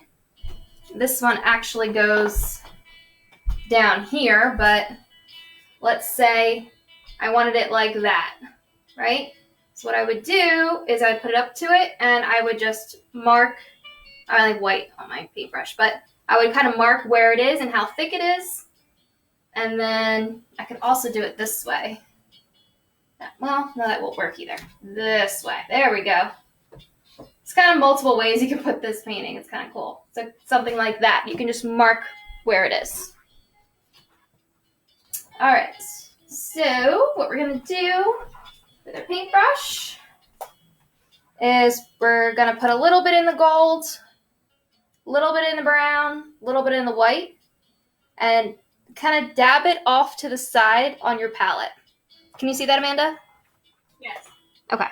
This one actually goes down here, but let's say I wanted it like that, right? So what I would do is I would put it up to it and I would just mark, I like white on my paintbrush, but I would kind of mark where it is and how thick it is. And then I could also do it this way. Well, no, that won't work either. This way. There we go. It's kind of multiple ways you can put this painting. It's kind of cool. So something like that. You can just mark where it is. All right. So what we're going to do with our paintbrush is we're going to put a little bit in the gold, a little bit in the brown, a little bit in the white, and kind of dab it off to the side on your palette. Can you see that, Amanda? Yes. Okay.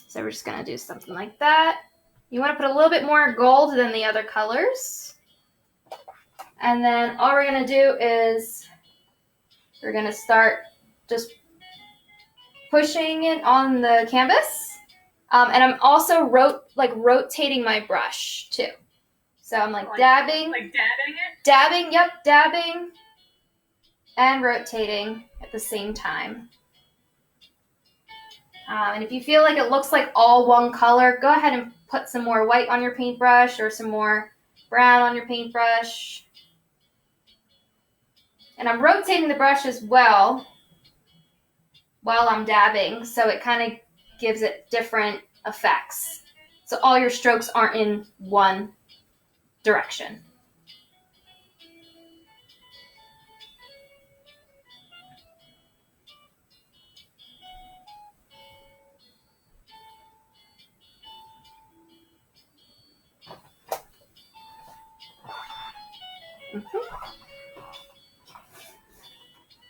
So we're just going to do something like that. You want to put a little bit more gold than the other colors. And then all we're going to do is we're going to start just pushing it on the canvas. And I'm also rotating my brush too. So I'm like dabbing. Like dabbing it? Dabbing, yep, dabbing. And rotating at the same time. And if you feel like it looks like all one color, go ahead and put some more white on your paintbrush or some more brown on your paintbrush. And I'm rotating the brush as well while I'm dabbing, so it kind of gives it different effects. So all your strokes aren't in one direction.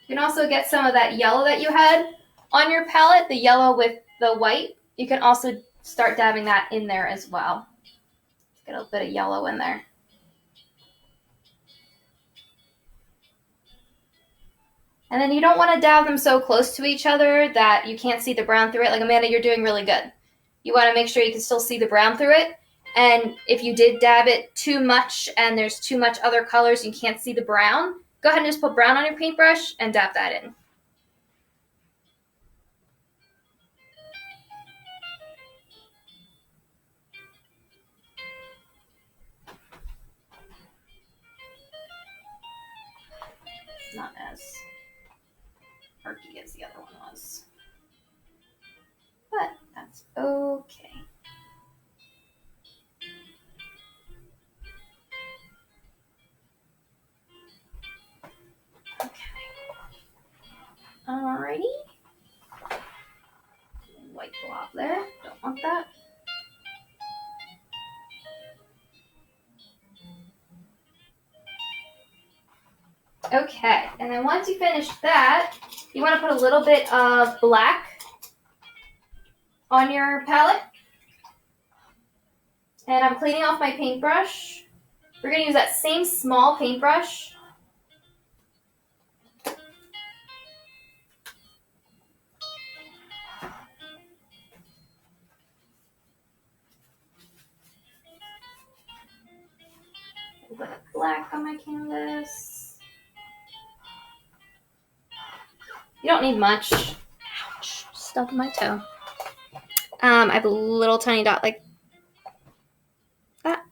You can also get some of that yellow that you had on your palette, the yellow with the white. You can also start dabbing that in there as well. Get a bit of yellow in there. And then you don't want to dab them so close to each other that you can't see the brown through it. Like, Amanda, you're doing really good. You want to make sure you can still see the brown through it. And if you did dab it too much and there's too much other colors, you can't see the brown, go ahead and just put brown on your paintbrush and dab that in. It's not as murky as the other one was. But that's okay. Okay. Alrighty. White blob there. Don't want that. Okay, and then once you finish that, you want to put a little bit of black on your palette. And I'm cleaning off my paintbrush. We're going to use that same small paintbrush. A little bit of black on my canvas. You don't need much. Ouch, stuck in my toe. I have a little tiny dot like that.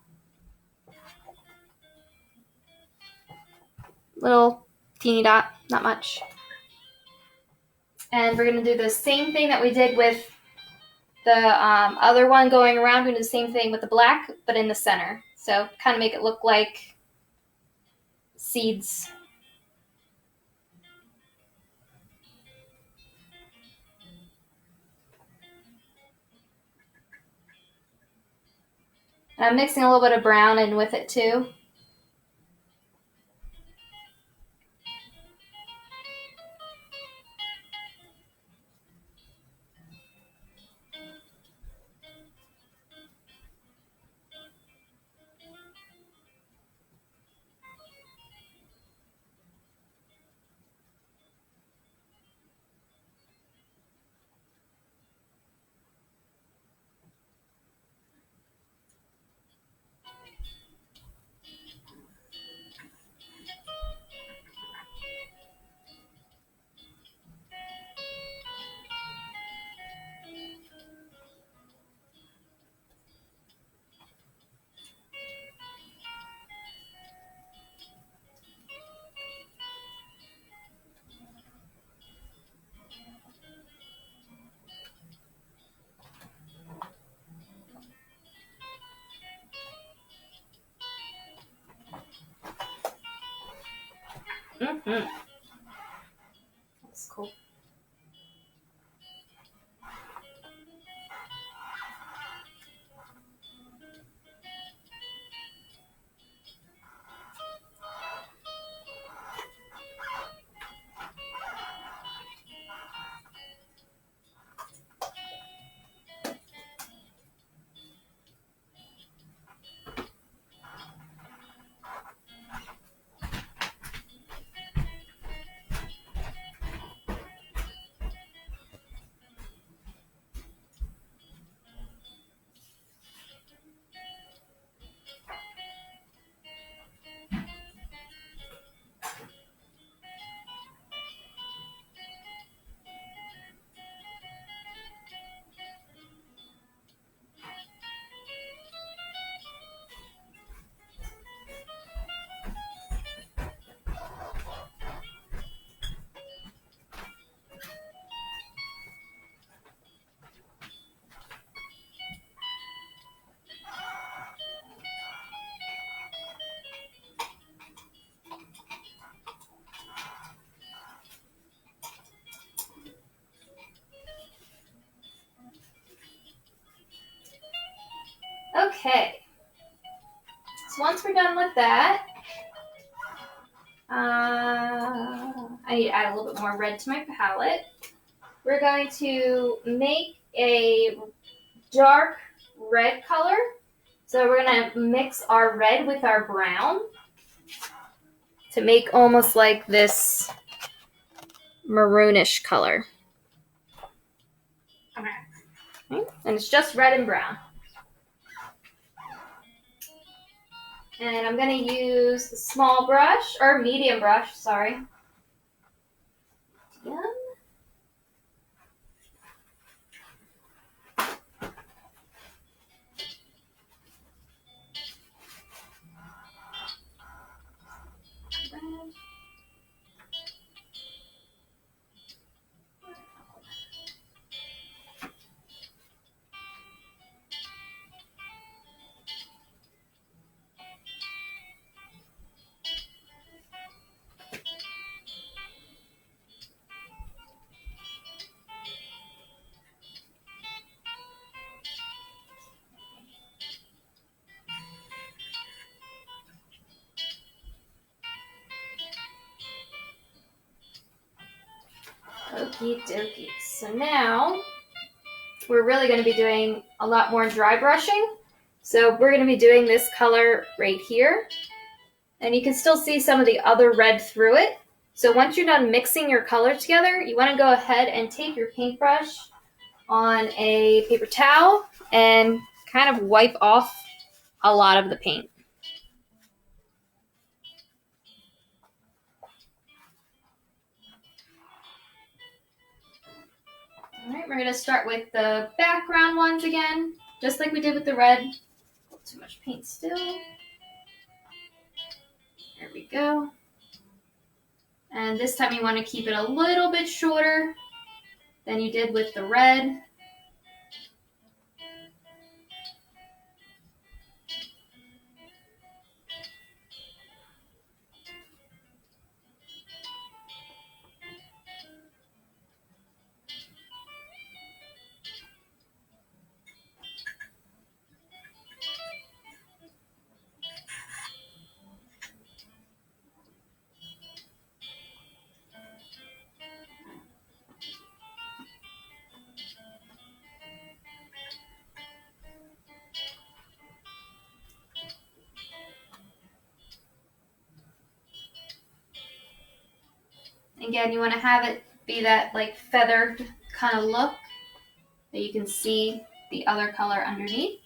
Little teeny dot, not much. And we're going to do the same thing that we did with the other one going around. We're going to do the same thing with the black, but in the center. So kind of make it look like seeds. And I'm mixing a little bit of brown in with it too. Mm-hmm. That's cool. Okay. So once we're done with that, I need to add a little bit more red to my palette. We're going to make a dark red color. So we're going to mix our red with our brown to make almost like this maroonish color. Okay. Okay? And it's just red and brown. And I'm going to use the small brush, or medium brush, sorry. Yeah. Okie dokie. So now we're really going to be doing a lot more dry brushing. So we're going to be doing this color right here. And you can still see some of the other red through it. So once you're done mixing your color together, you want to go ahead and take your paintbrush on a paper towel and kind of wipe off a lot of the paint. All right, we're going to start with the background ones again, just like we did with the red. Too much paint still. There we go. And this time you want to keep it a little bit shorter than you did with the red. Again, you want to have it be that like feathered kind of look that you can see the other color underneath.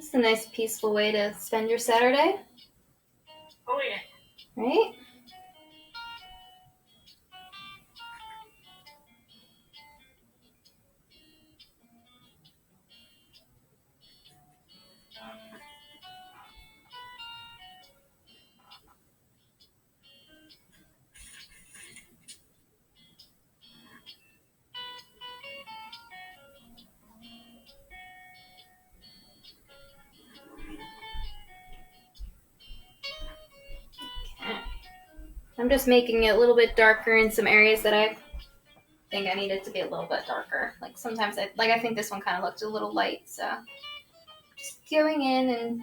It's a nice peaceful way to spend your Saturday. Oh yeah. Right? Okay. I'm just making it a little bit darker in some areas that I think I need it to be a little bit darker. Like sometimes I think this one kind of looked a little light, so just going in and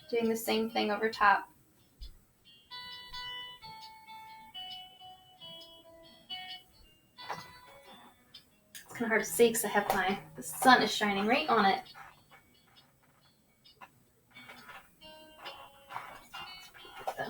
doing the same thing over top. It's kind of hard to see because the sun is shining right on it. So.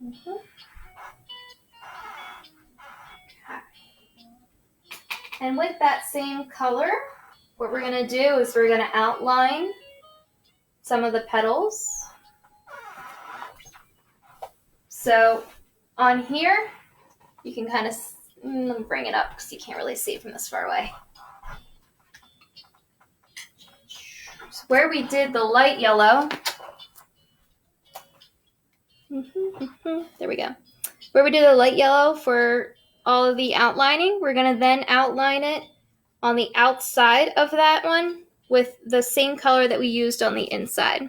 Mm-hmm. Okay. And with that same color, what we're going to do is we're going to outline some of the petals. So on here, you can kind of let me bring it up because you can't really see it from this far away. So where we did the light yellow, there we go. Where we did the light yellow for all of the outlining, we're going to then outline it on the outside of that one with the same color that we used on the inside.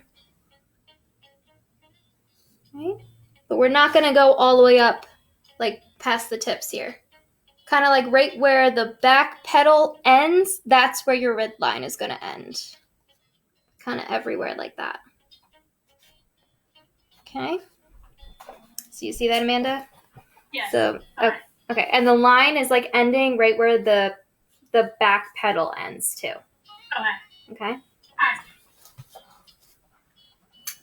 Right? But we're not going to go all the way up, like past the tips here. Kind of like right where the back petal ends, that's where your red line is going to end. Kind of everywhere like that. Okay. So you see that, Amanda? Yes. So okay, and the line is like ending right where the back petal ends too. Okay. Okay. Alright.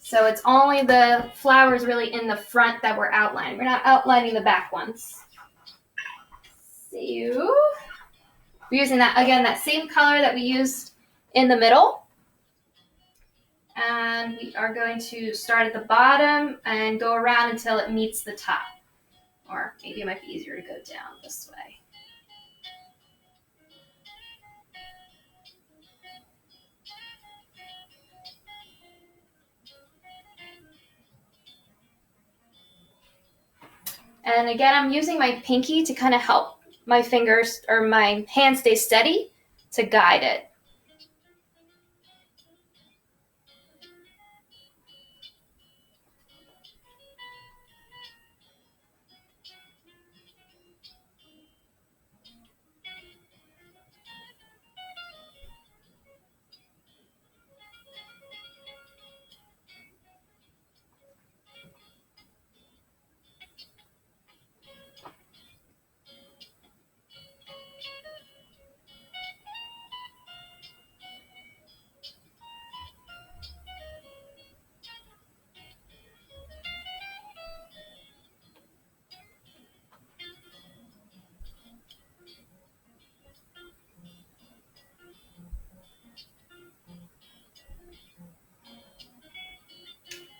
So it's only the flowers really in the front that we're outlining. We're not outlining the back ones. So we're using that again, that same color that we used in the middle. And we are going to start at the bottom and go around until it meets the top. Or maybe it might be easier to go down this way. And again, I'm using my pinky to kind of help my fingers or my hand stay steady to guide it.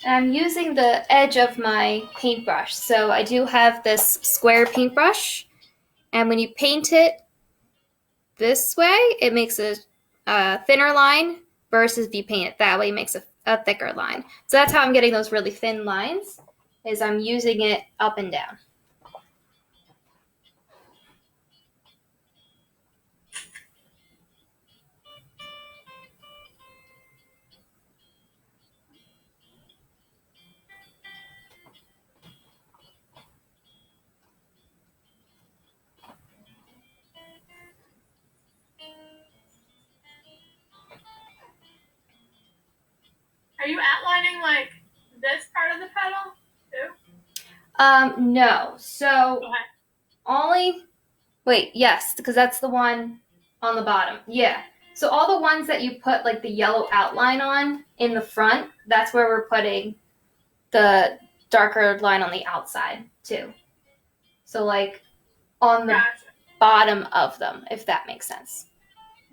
And I'm using the edge of my paintbrush. So I do have this square paintbrush. And when you paint it this way, it makes a thinner line versus if you paint it that way, it makes a thicker line. So that's how I'm getting those really thin lines, is I'm using it up and down. Are you outlining like this part of the petal too? No. So Okay. yes, because that's the one on the bottom. Yeah. So all the ones that you put like the yellow outline on in the front, that's where we're putting the darker line on the outside too. So like on the Gotcha. bottom of them, if that makes sense.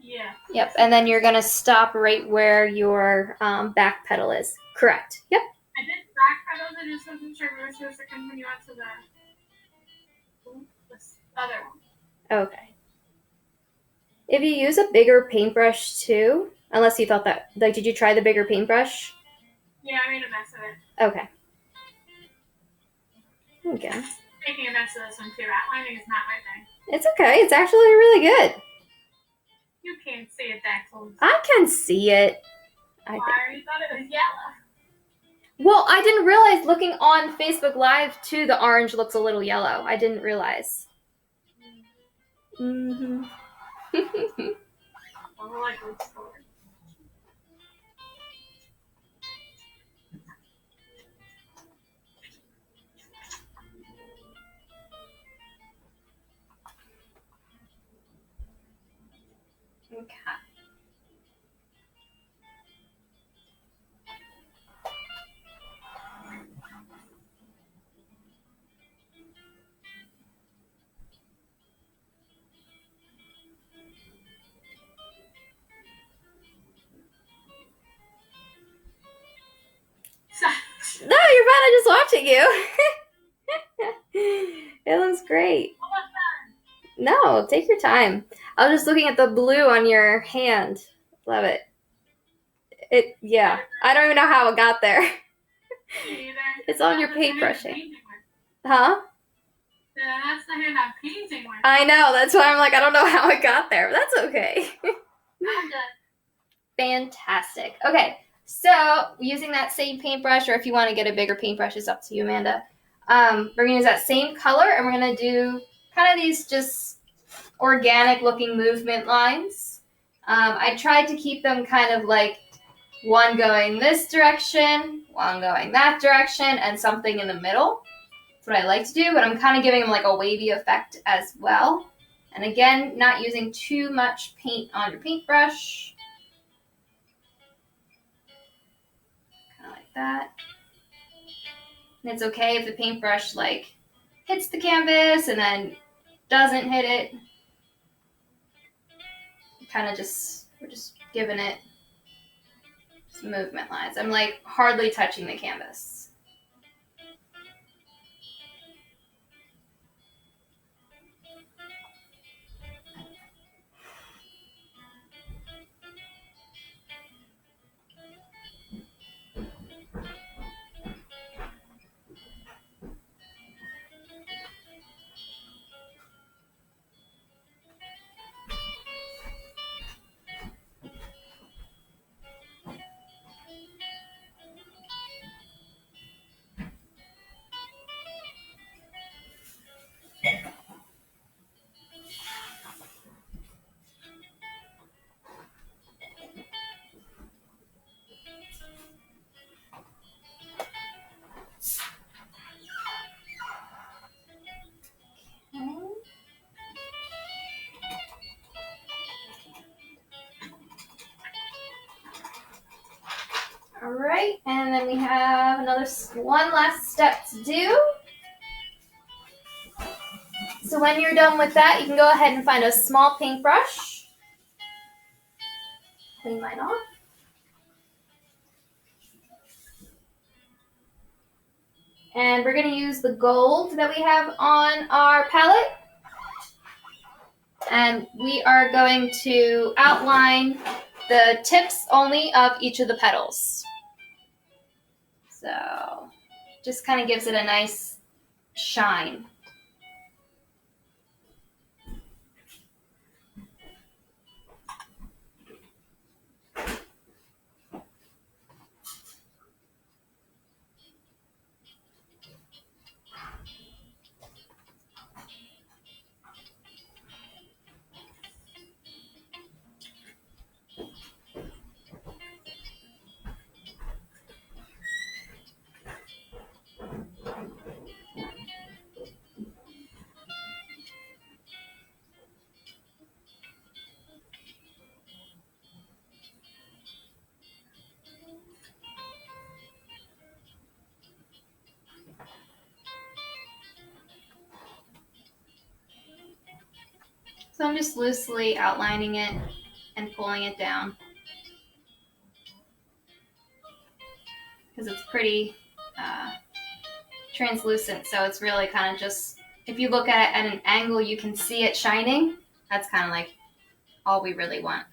Yeah. Yep, and then you're gonna stop right where your back pedal is. Correct. Yep. I did back pedals. I just wasn't sure if we were supposed to continue on to the other one. Okay. If you use a bigger paintbrush too, unless you thought that, like, did you try the bigger paintbrush? Yeah, I made a mess of it. Okay. Okay. Making a mess of this one too. Outlining is not my thing. It's okay. It's actually really good. You can't see it that close. I can see it. Why? You thought it was yellow. Well, I didn't realize looking on Facebook Live too, the orange looks a little yellow. I didn't realize. Mm-hmm. I like this color. Okay. No, you're fine. I'm just watching you. It looks great. No, take your time. I was just looking at the blue on your hand. Love it. Yeah. I don't even know how it got there. It's on your paintbrush hand. Huh? Yeah, that's the hand I'm painting with. I know. That's why I'm like, I don't know how it got there, but that's okay. I'm done. Fantastic. Okay, so using that same paintbrush, or if you want to get a bigger paintbrush, it's up to you, Amanda. We're going to use that same color, and we're going to do kind of these just organic looking movement lines. I tried to keep them kind of like one going this direction, one going that direction, and something in the middle. That's what I like to do, but I'm kind of giving them like a wavy effect as well. And again, not using too much paint on your paintbrush. Kind of like that. And it's okay if the paintbrush like hits the canvas and then doesn't hit it. Kind of we're just giving it some movement lines. I'm like hardly touching the canvas. All right, and then we have one last step to do. So when you're done with that, you can go ahead and find a small paintbrush. Clean mine off. And we're going to use the gold that we have on our palette. And we are going to outline the tips only of each of the petals. So just kind of gives it a nice shine. So I'm just loosely outlining it and pulling it down because it's pretty translucent, so it's really kind of just, if you look at it at an angle, you can see it shining. That's kind of like all we really want.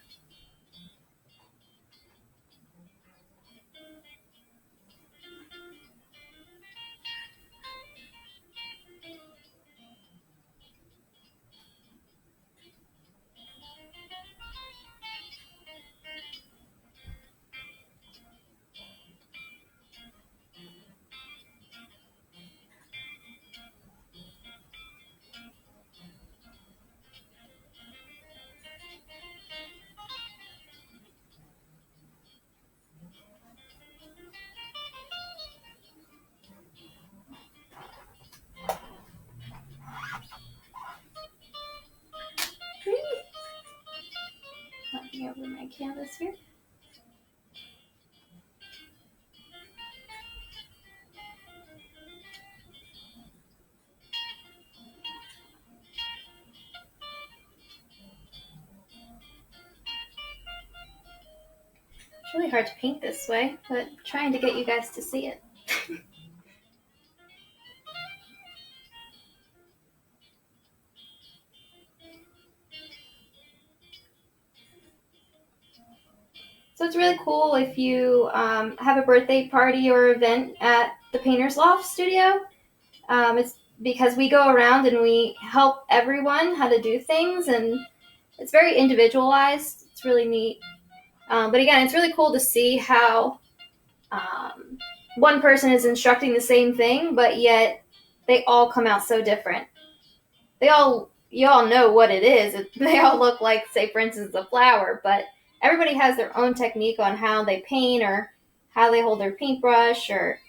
Let me over my canvas here. It's really hard to paint this way, but I'm trying to get you guys to see it. So it's really cool if you have a birthday party or event at the Painter's Loft studio. It's because we go around and we help everyone how to do things, and it's very individualized. It's really neat. But again, it's really cool to see how one person is instructing the same thing, but yet they all come out so different. You all know what it is. They all look like, say, for instance, a flower, but everybody has their own technique on how they paint or how they hold their paintbrush or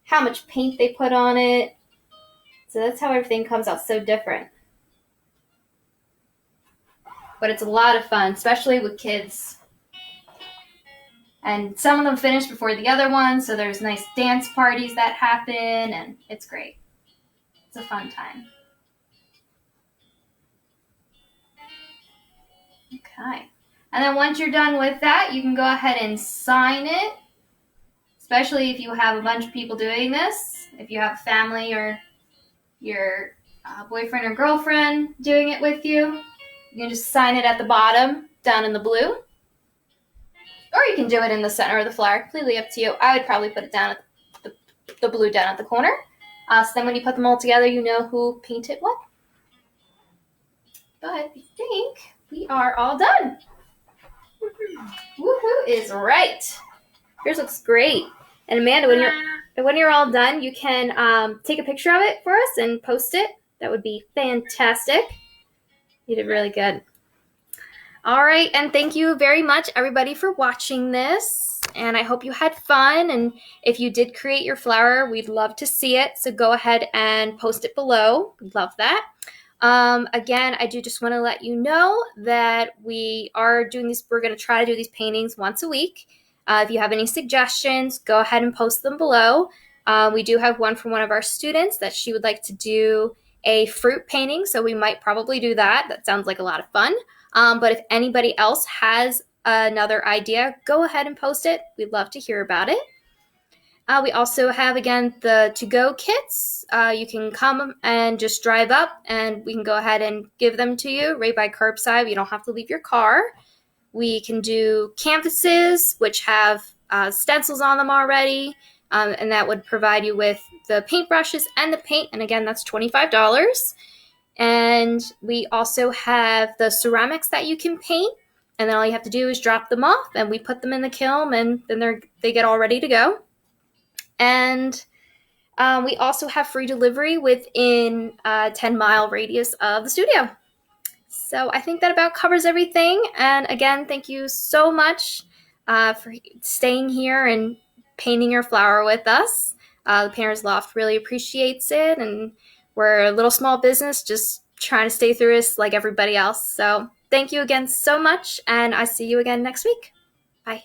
how much paint they put on it. So that's how everything comes out so different. But it's a lot of fun, especially with kids. And some of them finish before the other ones, so there's nice dance parties that happen, and it's great. It's a fun time. Okay. And then once you're done with that, you can go ahead and sign it, especially if you have a bunch of people doing this. If you have family or your boyfriend or girlfriend doing it with you, you can just sign it at the bottom, down in the blue. Or you can do it in the center of the flower, completely up to you. I would probably put it down at the blue down at the corner. So then when you put them all together, you know who painted what. But I think we are all done. Woohoo is right. Yours looks great. And Amanda, when you're all done, you can take a picture of it for us and post it. That would be fantastic. You did really good. All right, and thank you very much, everybody, for watching this. And I hope you had fun. And if you did create your flower, we'd love to see it. So go ahead and post it below. We'd love that. Again, I do just want to let you know that we are doing this. We're going to try to do these paintings once a week. If you have any suggestions, go ahead and post them below. We do have one from one of our students that she would like to do a fruit painting, so we might probably do that. That sounds like a lot of fun. But if anybody else has another idea, go ahead and post it. We'd love to hear about it. We also have, again, the to-go kits. You can come and just drive up, and we can go ahead and give them to you right by curbside. You don't have to leave your car. We can do canvases, which have stencils on them already, and that would provide you with the paintbrushes and the paint. And again, that's $25. And we also have the ceramics that you can paint, and then all you have to do is drop them off, and we put them in the kiln, and then they get all ready to go. And we also have free delivery within a 10-mile radius of the studio. So I think that about covers everything. And again, thank you so much for staying here and painting your flower with us. The Painter's Loft really appreciates it, and we're a little small business just trying to stay through this like everybody else. So thank you again so much, and I see you again next week. Bye.